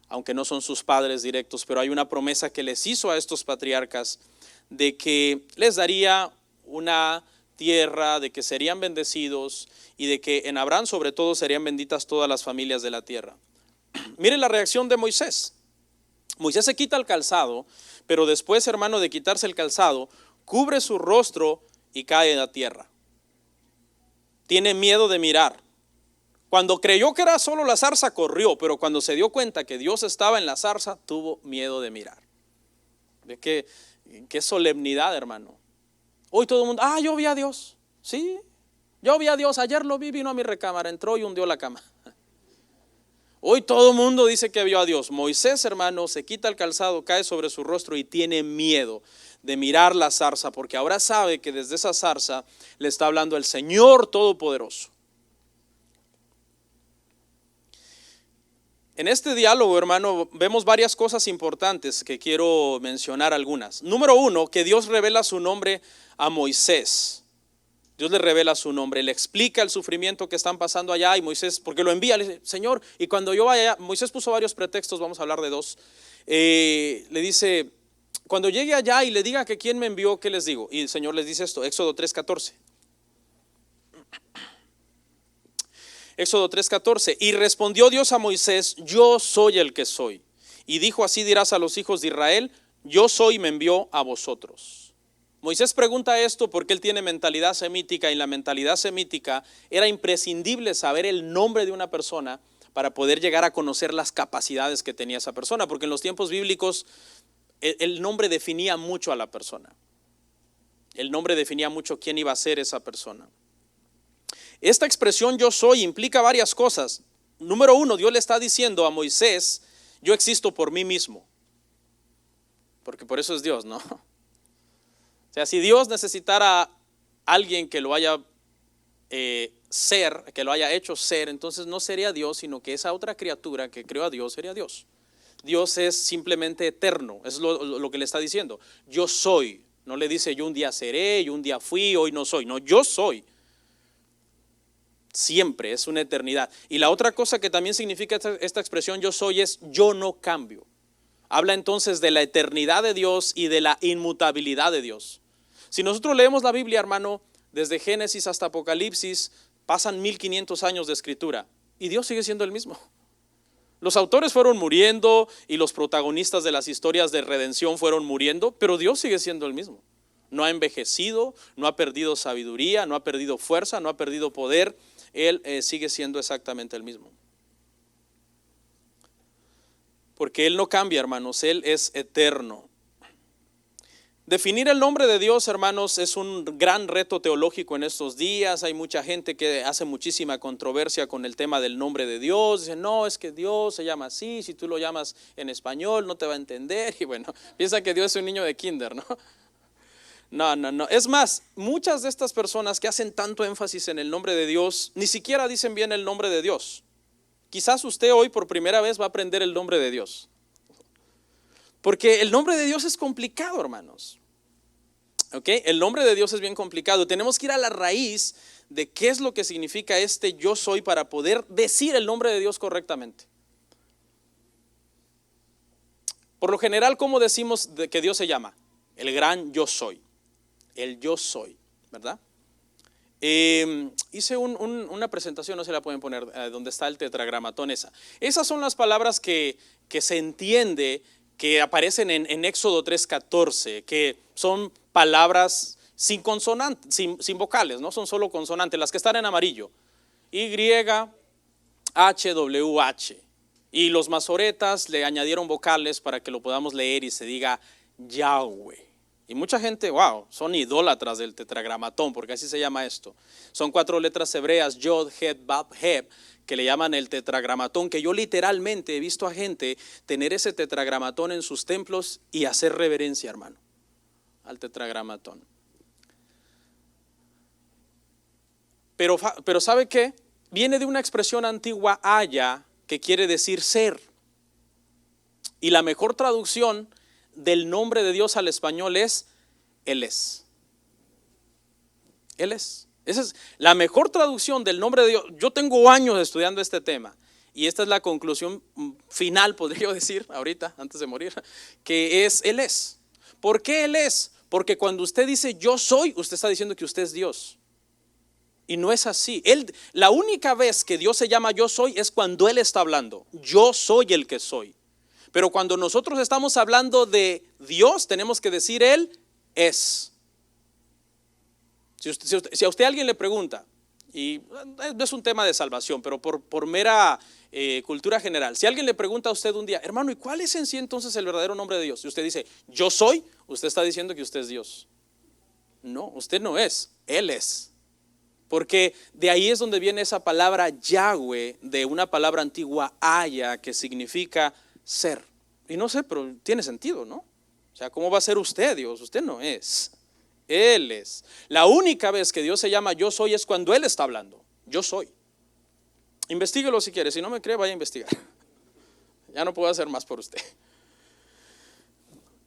aunque no son sus padres directos, pero hay una promesa que les hizo a estos patriarcas de que les daría una tierra, de que serían bendecidos y de que en Abraham sobre todo serían benditas todas las familias de la tierra. Miren la reacción de Moisés. Moisés se quita el calzado, pero después, hermano, de quitarse el calzado, cubre su rostro y cae a tierra. Tiene miedo de mirar. Cuando creyó que era solo la zarza, corrió, pero cuando se dio cuenta que Dios estaba en la zarza, tuvo miedo de mirar. ¿Ve qué solemnidad, hermano? Hoy todo el mundo, yo vi a Dios. Sí, yo vi a Dios, ayer lo vi, vino a mi recámara, entró y hundió la cama. Hoy todo el mundo dice que vio a Dios. Moisés, hermano, se quita el calzado, cae sobre su rostro y tiene miedo de mirar la zarza, porque ahora sabe que desde esa zarza le está hablando el Señor Todopoderoso. En este diálogo, hermano, vemos varias cosas importantes que quiero mencionar algunas. Número uno, que Dios revela su nombre a Moisés. Dios le revela su nombre, le explica el sufrimiento que están pasando allá y Moisés, porque lo envía, le dice, Señor, y cuando yo vaya, Moisés puso varios pretextos, vamos a hablar de dos. Le dice, cuando llegue allá y le diga que quién me envió, ¿qué les digo? Y el Señor les dice esto, Éxodo 3:14. Éxodo 3:14, y respondió Dios a Moisés, yo soy el que soy. Y dijo, así dirás a los hijos de Israel, yo soy y me envió a vosotros. Moisés pregunta esto porque él tiene mentalidad semítica y en la mentalidad semítica era imprescindible saber el nombre de una persona para poder llegar a conocer las capacidades que tenía esa persona, porque en los tiempos bíblicos el nombre definía mucho a la persona. El nombre definía mucho quién iba a ser esa persona. Esta expresión yo soy implica varias cosas. Número uno, Dios le está diciendo a Moisés, yo existo por mí mismo. Porque por eso es Dios, ¿no? O sea, si Dios necesitara a alguien que lo haya que lo haya hecho ser, entonces no sería Dios, sino que esa otra criatura que creó a Dios sería Dios. Dios es simplemente eterno, es lo que le está diciendo. Yo soy, no le dice yo un día seré, yo un día fui, hoy no soy. No, yo soy. Siempre, es una eternidad. Y la otra cosa que también significa esta expresión yo soy es yo no cambio. Habla entonces de la eternidad de Dios y de la inmutabilidad de Dios. Si nosotros leemos la Biblia, hermano, desde Génesis hasta Apocalipsis, pasan 1500 años de escritura y Dios sigue siendo el mismo. Los autores fueron muriendo y los protagonistas de las historias de redención fueron muriendo, pero Dios sigue siendo el mismo. No ha envejecido, no ha perdido sabiduría, no ha perdido fuerza, no ha perdido poder. Él sigue siendo exactamente el mismo. Porque Él no cambia, hermanos, Él es eterno. Definir el nombre de Dios, hermanos, es un gran reto teológico en estos días. Hay mucha gente que hace muchísima controversia con el tema del nombre de Dios. Dicen, no, es que Dios se llama así, si tú lo llamas en español no te va a entender. Y bueno, piensa que Dios es un niño de kinder, ¿no? No. Es más, muchas de estas personas que hacen tanto énfasis en el nombre de Dios, ni siquiera dicen bien el nombre de Dios. Quizás usted hoy por primera vez va a aprender el nombre de Dios. Porque el nombre de Dios es complicado, hermanos. ¿Okay? El nombre de Dios es bien complicado. Tenemos que ir a la raíz de qué es lo que significa este yo soy para poder decir el nombre de Dios correctamente. Por lo general, ¿cómo decimos que Dios se llama? El gran yo soy. El yo soy, ¿verdad? Hice una presentación, no se la pueden poner, donde está el tetragramatón esa. Esas son las palabras que se entiende que aparecen en Éxodo 3:14, que son palabras sin consonantes, sin vocales, no son solo consonantes, las que están en amarillo. Y, H, W, H. Y los masoretas le añadieron vocales para que lo podamos leer y se diga Yahweh. Y mucha gente, wow, son idólatras del tetragramatón, porque así se llama esto. Son 4 letras hebreas, Yod, Het, Bab, Heb, que le llaman el tetragramatón, que yo literalmente he visto a gente tener ese tetragramatón en sus templos y hacer reverencia, hermano, al tetragramatón. Pero ¿sabe qué? Viene de una expresión antigua, haya, que quiere decir ser. Y la mejor traducción del nombre de Dios al español es Él es. Él es. Esa es la mejor traducción del nombre de Dios. Yo tengo años estudiando este tema y esta es la conclusión final, podría yo decir ahorita, antes de morir, que es Él es. ¿Por qué Él es? Porque cuando usted dice yo soy, usted está diciendo que usted es Dios. Y no es así. La única vez que Dios se llama yo soy es cuando Él está hablando. Yo soy el que soy. Pero cuando nosotros estamos hablando de Dios, tenemos que decir Él es. Si a usted alguien le pregunta, y no es un tema de salvación, pero por mera cultura general, si alguien le pregunta a usted un día, hermano, ¿y cuál es en sí entonces el verdadero nombre de Dios? Y usted dice, yo soy, usted está diciendo que usted es Dios. No, usted no es, Él es. Porque de ahí es donde viene esa palabra Yahweh, de una palabra antigua haya, que significa ser. Y no sé, pero tiene sentido, ¿no? O sea, ¿cómo va a ser usted Dios? Usted no es. Él es. La única vez que Dios se llama yo soy es cuando Él está hablando. Yo soy. Investíguelo si quiere. Si no me cree, vaya a investigar. Ya no puedo hacer más por usted.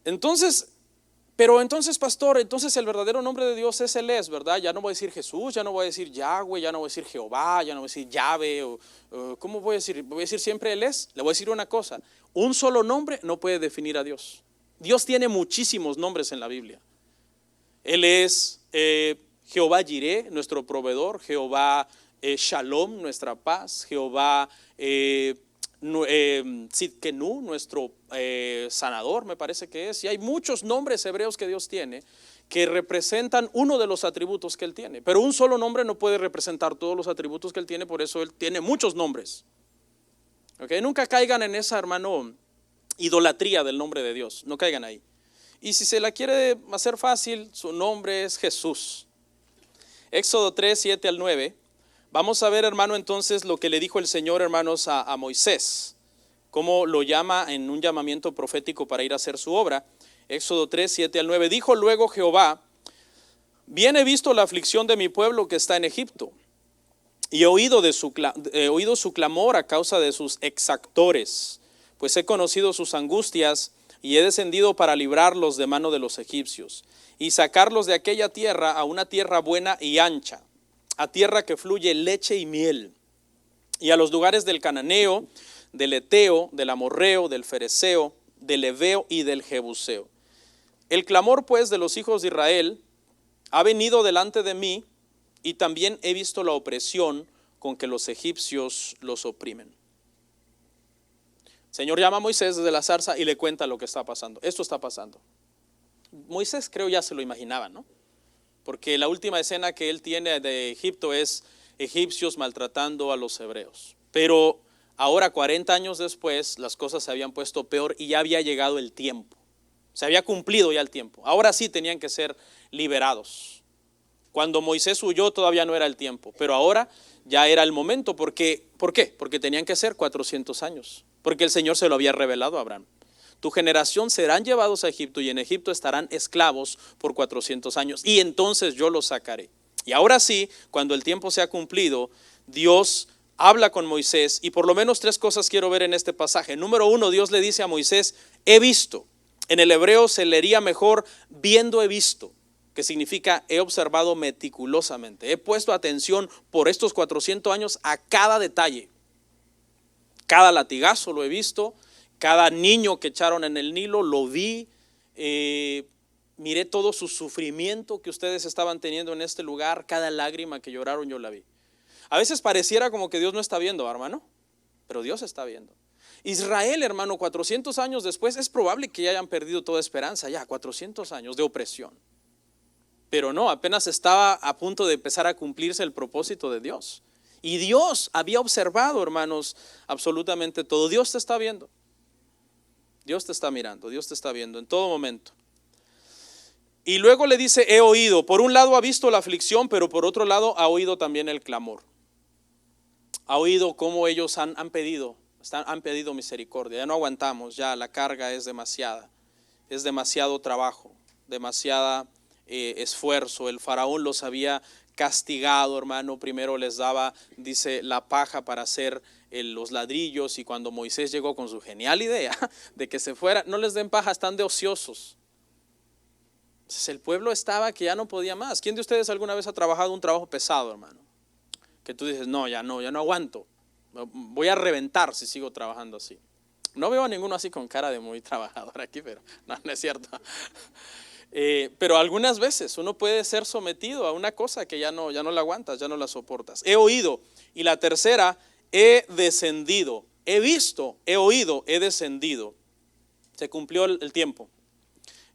Entonces, pastor, entonces el verdadero nombre de Dios es Él es, ¿verdad? Ya no voy a decir Jesús, ya no voy a decir Yahweh, ya no voy a decir Jehová, ya no voy a decir Yahvé. ¿Cómo voy a decir? Voy a decir siempre Él es. Le voy a decir una cosa, un solo nombre no puede definir a Dios. Dios tiene muchísimos nombres en la Biblia. Él es Jehová Jireh, nuestro proveedor, Jehová Shalom, nuestra paz, Jehová Sidkenu, nuestro sanador, me parece que es. Y hay muchos nombres hebreos que Dios tiene que representan uno de los atributos que Él tiene. Pero un solo nombre no puede representar todos los atributos que Él tiene, por eso Él tiene muchos nombres. ¿Okay? Nunca caigan en esa, hermano, idolatría del nombre de Dios, no caigan ahí. Y si se la quiere hacer fácil, su nombre es Jesús. Éxodo 3, 7 al 9. Vamos a ver, hermano, entonces lo que le dijo el Señor, hermanos, a Moisés. Cómo lo llama en un llamamiento profético para ir a hacer su obra. Éxodo 3, 7 al 9. Dijo luego Jehová Bien he visto la aflicción de mi pueblo que está en Egipto, y he oído su clamor a causa de sus exactores, pues he conocido sus angustias, y he descendido para librarlos de mano de los egipcios, y sacarlos de aquella tierra a una tierra buena y ancha, a tierra que fluye leche y miel, y a los lugares del cananeo, del eteo, del amorreo, del fereceo, del heveo y del jebuseo. El clamor pues de los hijos de Israel ha venido delante de mí, y también he visto la opresión con que los egipcios los oprimen. El Señor llama a Moisés desde la zarza y le cuenta lo que está pasando. Esto está pasando. Moisés creo ya se lo imaginaba, ¿no? Porque la última escena que él tiene de Egipto es egipcios maltratando a los hebreos. Pero ahora, 40 años después, las cosas se habían puesto peor y ya había llegado el tiempo. Se había cumplido ya el tiempo. Ahora sí tenían que ser liberados. Cuando Moisés huyó todavía no era el tiempo, pero ahora ya era el momento. ¿Por qué? Porque tenían que ser 400 años. Porque el Señor se lo había revelado a Abraham. Tu generación serán llevados a Egipto y en Egipto estarán esclavos por 400 años. Y entonces yo los sacaré. Y ahora sí, cuando el tiempo se ha cumplido, Dios habla con Moisés, y por lo menos 3 cosas quiero ver en este pasaje. Número 1, Dios le dice a Moisés, he visto. En el hebreo se leería mejor, viendo he visto, que significa he observado meticulosamente. He puesto atención por estos 400 años a cada detalle. Cada latigazo lo he visto, cada niño que echaron en el Nilo lo vi, miré todo su sufrimiento que ustedes estaban teniendo en este lugar, cada lágrima que lloraron yo la vi. A veces pareciera como que Dios no está viendo, hermano, pero Dios está viendo. Israel, hermano, 400 años después, es probable que ya hayan perdido toda esperanza, ya 400 años de opresión. Pero no, apenas estaba a punto de empezar a cumplirse el propósito de Dios. Y Dios había observado, hermanos, absolutamente todo. Dios te está viendo. Dios te está mirando, Dios te está viendo en todo momento. Y luego le dice, he oído. Por un lado ha visto la aflicción, pero por otro lado ha oído también el clamor. Ha oído cómo ellos han pedido misericordia. Ya no aguantamos, ya la carga es demasiada. Es demasiado trabajo, demasiada esfuerzo. El faraón los había castigado, hermano. Primero les daba, dice, la paja para hacer los ladrillos, y cuando Moisés llegó con su genial idea de que se fuera, no les den paja, están de ociosos. Entonces el pueblo estaba que ya no podía más. ¿Quién de ustedes alguna vez ha trabajado un trabajo pesado, hermano? Que tú dices, ya no aguanto, voy a reventar si sigo trabajando así. No veo a ninguno así con cara de muy trabajador aquí, pero no es cierto. Pero algunas veces uno puede ser sometido a una cosa que ya no la aguantas, ya no la soportas. He oído. Y la tercera, he descendido. He visto, he oído, he descendido. Se cumplió el tiempo.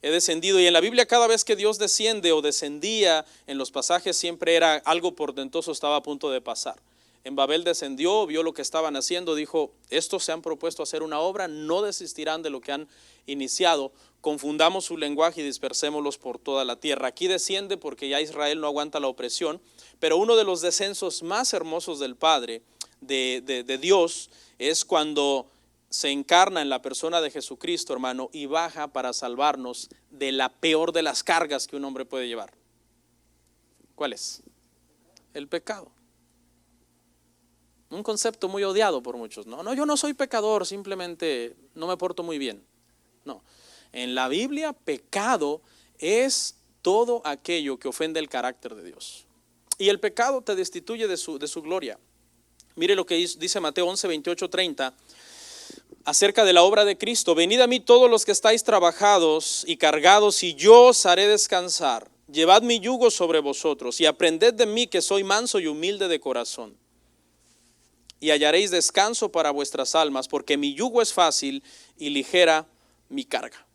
He descendido. Y en la Biblia, cada vez que Dios desciende o descendía en los pasajes, siempre era algo portentoso, estaba a punto de pasar. En Babel descendió, vio lo que estaban haciendo, dijo, estos se han propuesto hacer una obra, no desistirán de lo que han iniciado. Confundamos su lenguaje y dispersémoslos por toda la tierra. Aquí desciende porque ya Israel no aguanta la opresión, pero uno de los descensos más hermosos del Padre, de Dios, es cuando se encarna en la persona de Jesucristo, hermano, y baja para salvarnos de la peor de las cargas que un hombre puede llevar. ¿Cuál es? El pecado. Un concepto muy odiado por muchos. No, yo no soy pecador, simplemente no me porto muy bien. No, en la Biblia pecado es todo aquello que ofende el carácter de Dios. Y el pecado te destituye de su gloria. Mire lo que dice Mateo 11, 28, 30. Acerca de la obra de Cristo, venid a mí todos los que estáis trabajados y cargados, y yo os haré descansar. Llevad mi yugo sobre vosotros y aprended de mí, que soy manso y humilde de corazón, y hallaréis descanso para vuestras almas, porque mi yugo es fácil y ligera mi carga.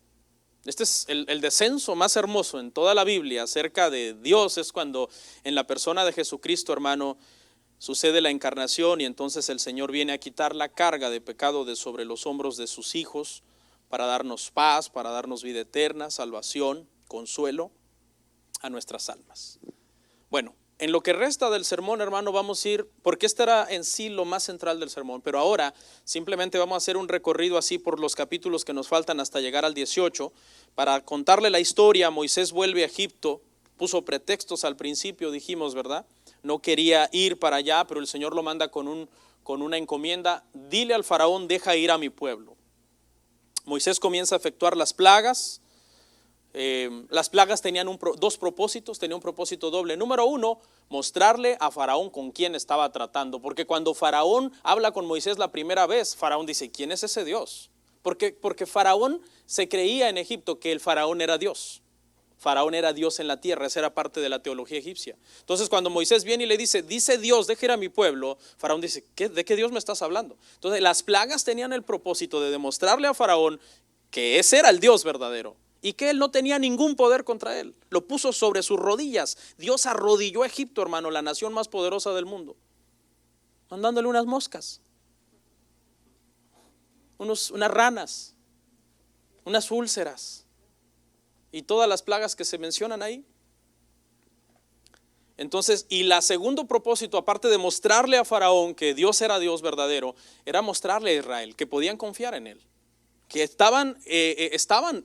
Este es el descenso más hermoso en toda la Biblia acerca de Dios, es cuando en la persona de Jesucristo, hermano, sucede la encarnación, y entonces el Señor viene a quitar la carga de pecado de sobre los hombros de sus hijos, para darnos paz, para darnos vida eterna, salvación, consuelo a nuestras almas. Bueno, en lo que resta del sermón, hermano, vamos a ir, porque este era en sí lo más central del sermón, pero ahora simplemente vamos a hacer un recorrido así por los capítulos que nos faltan hasta llegar al 18, para contarle la historia. Moisés vuelve a Egipto, puso pretextos al principio, dijimos, ¿verdad? No quería ir para allá, pero el Señor lo manda con una encomienda. Dile al faraón, deja ir a mi pueblo. Moisés comienza a efectuar las plagas. Las plagas tenían dos propósitos, tenía un propósito doble. Número uno, mostrarle a Faraón con quién estaba tratando. Porque cuando Faraón habla con Moisés la primera vez, Faraón dice, ¿quién es ese Dios? Porque Faraón se creía en Egipto que el Faraón era Dios. Faraón era Dios en la tierra, esa era parte de la teología egipcia. Entonces cuando Moisés viene y le dice Dios, deja ir a mi pueblo, Faraón dice, ¿de qué Dios me estás hablando? Entonces las plagas tenían el propósito de demostrarle a Faraón que ese era el Dios verdadero y que él no tenía ningún poder contra él. Lo puso sobre sus rodillas. Dios arrodilló a Egipto, hermano, la nación más poderosa del mundo, mandándole unas moscas, unas ranas, unas úlceras y todas las plagas que se mencionan ahí. Entonces, y la segundo propósito, aparte de mostrarle a Faraón que Dios era Dios verdadero, era mostrarle a Israel que podían confiar en él, que estaban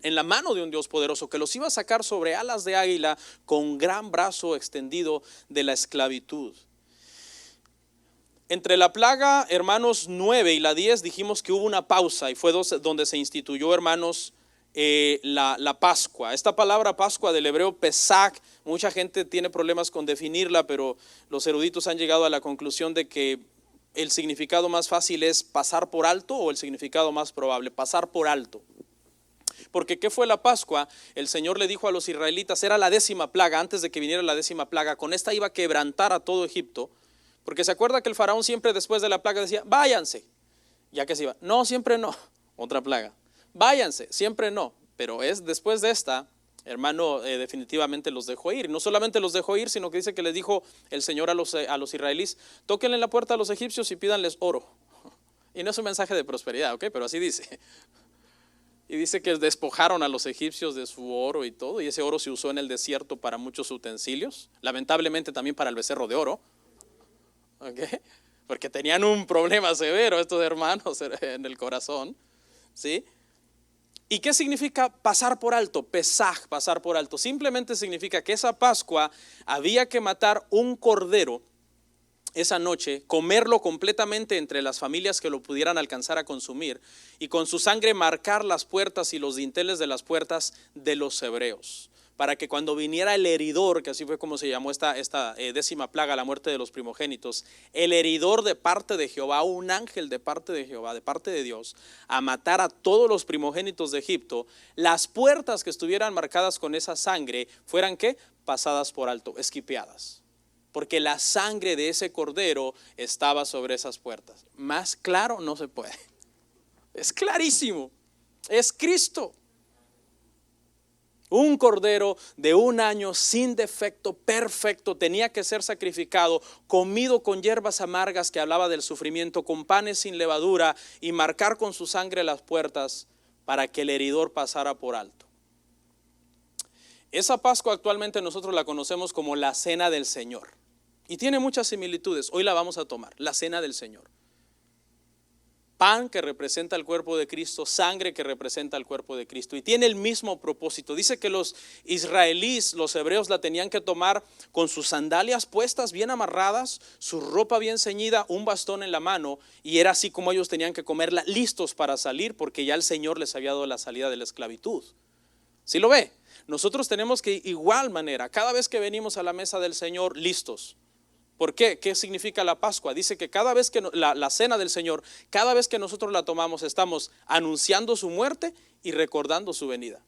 en la mano de un Dios poderoso, que los iba a sacar sobre alas de águila con gran brazo extendido de la esclavitud. Entre la plaga, hermanos, 9 y la 10 dijimos que hubo una pausa y fue donde se instituyó, hermanos, la Pascua. Esta palabra Pascua del hebreo Pesach, mucha gente tiene problemas con definirla, pero los eruditos han llegado a la conclusión de que el significado más fácil es pasar por alto, o el significado más probable, pasar por alto. Porque ¿qué fue la Pascua? El Señor le dijo a los israelitas, era la 10ª plaga, antes de que viniera la 10ª plaga, con esta iba a quebrantar a todo Egipto, porque se acuerda que el faraón siempre después de la plaga decía, váyanse, ya que se iba, no, siempre no, otra plaga, váyanse, siempre no, pero es después de esta, hermano, definitivamente los dejó ir. No solamente los dejó ir, sino que dice que les dijo el Señor a los israelíes, tóquenle la puerta a los egipcios y pídanles oro. Y no es un mensaje de prosperidad, ¿ok? Pero así dice. Y dice que despojaron a los egipcios de su oro y todo, y ese oro se usó en el desierto para muchos utensilios, lamentablemente también para el becerro de oro, ¿ok? Porque tenían un problema severo estos hermanos en el corazón, ¿sí? ¿Y qué significa pasar por alto? Pesaj, pasar por alto. Simplemente significa que esa Pascua había que matar un cordero esa noche, comerlo completamente entre las familias que lo pudieran alcanzar a consumir y con su sangre marcar las puertas y los dinteles de las puertas de los hebreos, para que cuando viniera el heridor, que así fue como se llamó esta 10ª plaga, la muerte de los primogénitos, el heridor de parte de Jehová, un ángel de parte de Jehová, de parte de Dios, a matar a todos los primogénitos de Egipto, las puertas que estuvieran marcadas con esa sangre fueran ¿qué? Pasadas por alto, esquipeadas. Porque la sangre de ese cordero estaba sobre esas puertas. Más claro no se puede. Es clarísimo. Es Cristo. Un cordero de 1 año sin defecto, perfecto, tenía que ser sacrificado, comido con hierbas amargas, que hablaba del sufrimiento, con panes sin levadura, y marcar con su sangre las puertas para que el heridor pasara por alto. Esa Pascua actualmente nosotros la conocemos como la Cena del Señor. Y tiene muchas similitudes. Hoy la vamos a tomar, la Cena del Señor. Pan que representa el cuerpo de Cristo, sangre que representa el cuerpo de Cristo. Y tiene el mismo propósito. Dice que los israelíes, los hebreos, la tenían que tomar con sus sandalias puestas, bien amarradas, su ropa bien ceñida, un bastón en la mano. Y era así como ellos tenían que comerla, listos para salir, porque ya el Señor les había dado la salida de la esclavitud. ¿Sí lo ve? Nosotros tenemos que igual manera, cada vez que venimos a la mesa del Señor, listos. ¿Por qué? ¿Qué significa la Pascua? Dice que cada vez que la cena del Señor, cada vez que nosotros la tomamos, estamos anunciando su muerte y recordando su venida.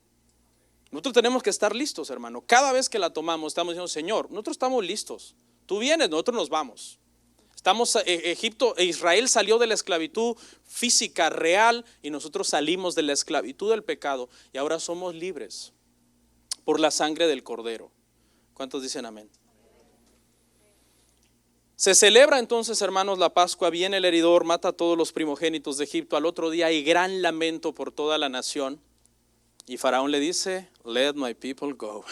Nosotros tenemos que estar listos, hermano. Cada vez que la tomamos, estamos diciendo, Señor, nosotros estamos listos. Tú vienes, nosotros nos vamos. Israel salió de la esclavitud física, real, y nosotros salimos de la esclavitud del pecado, y ahora somos libres por la sangre del Cordero. ¿Cuántos dicen amén? Se celebra entonces, hermanos, la Pascua. Viene el heridor, mata a todos los primogénitos de Egipto. Al otro día hay gran lamento por toda la nación. Y Faraón le dice, let my people go.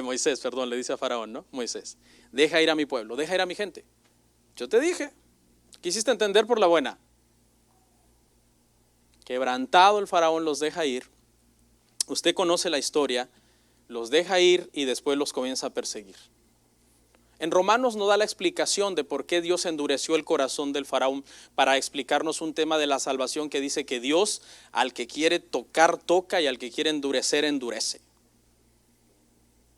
Moisés, perdón, le dice a Faraón, ¿no? Moisés, deja ir a mi pueblo, deja ir a mi gente. Yo te dije, quisiste entender por la buena. Quebrantado el Faraón los deja ir. Usted conoce la historia. los deja ir y después los comienza a perseguir. En Romanos no da la explicación de por qué Dios endureció el corazón del faraón para explicarnos un tema de la salvación que dice que Dios al que quiere tocar, toca, y al que quiere endurecer, endurece.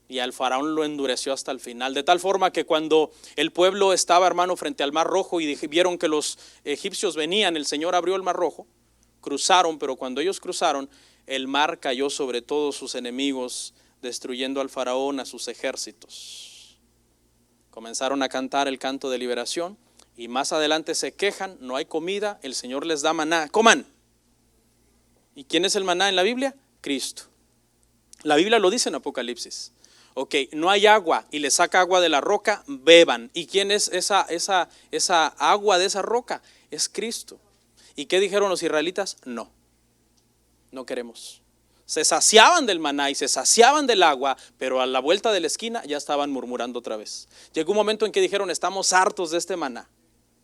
Y al faraón lo endureció hasta el final, de tal forma que cuando el pueblo estaba, hermano, frente al mar rojo y vieron que los egipcios venían, el Señor abrió el mar rojo, cruzaron, pero cuando ellos cruzaron, el mar cayó sobre todos sus enemigos, destruyendo al faraón, a sus ejércitos. Comenzaron a cantar el canto de liberación y más adelante se quejan, no hay comida, el Señor les da maná, coman. ¿Y quién es el maná en la Biblia? Cristo. La Biblia lo dice en Apocalipsis. Ok, no hay agua y le saca agua de la roca, beban. ¿Y quién es esa agua de esa roca? Es Cristo. ¿Y qué dijeron los israelitas? No queremos. Se saciaban del maná y se saciaban del agua, pero a la vuelta de la esquina ya estaban murmurando otra vez. Llegó un momento en que dijeron, estamos hartos de este maná.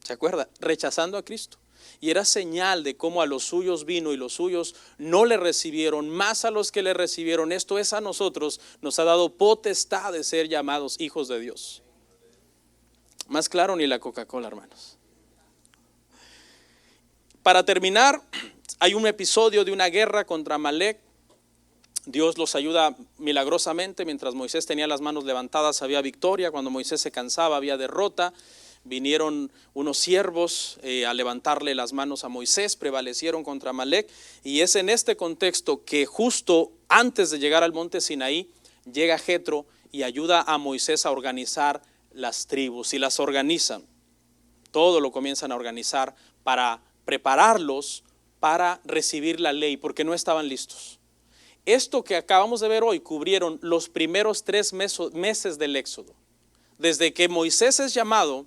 ¿Se acuerda? Rechazando a Cristo. Y era señal de cómo a los suyos vino y los suyos no le recibieron, más a los que le recibieron. Esto es, a nosotros nos ha dado potestad de ser llamados hijos de Dios. Más claro ni la Coca-Cola, hermanos. Para terminar, hay un episodio de una guerra contra Amalek. Dios los ayuda milagrosamente. Mientras Moisés tenía las manos levantadas había victoria, cuando Moisés se cansaba había derrota. Vinieron unos siervos a levantarle las manos a Moisés, prevalecieron contra Amalek, y es en este contexto que justo antes de llegar al monte Sinaí llega Jetro y ayuda a Moisés a organizar las tribus, y las organizan. Todo lo comienzan a organizar para prepararlos para recibir la ley, porque no estaban listos. Esto que acabamos de ver hoy cubrieron los primeros 3 meses del Éxodo. Desde que Moisés es llamado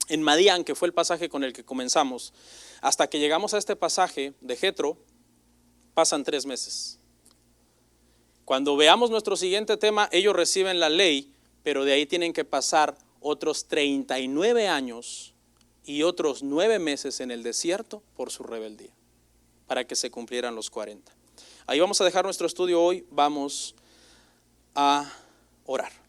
en Madián, que fue el pasaje con el que comenzamos, hasta que llegamos a este pasaje de Jetro, pasan 3 meses. Cuando veamos nuestro siguiente tema, ellos reciben la ley, pero de ahí tienen que pasar otros 39 años y otros 9 meses en el desierto por su rebeldía, para que se cumplieran los 40. Ahí vamos a dejar nuestro estudio hoy, vamos a orar.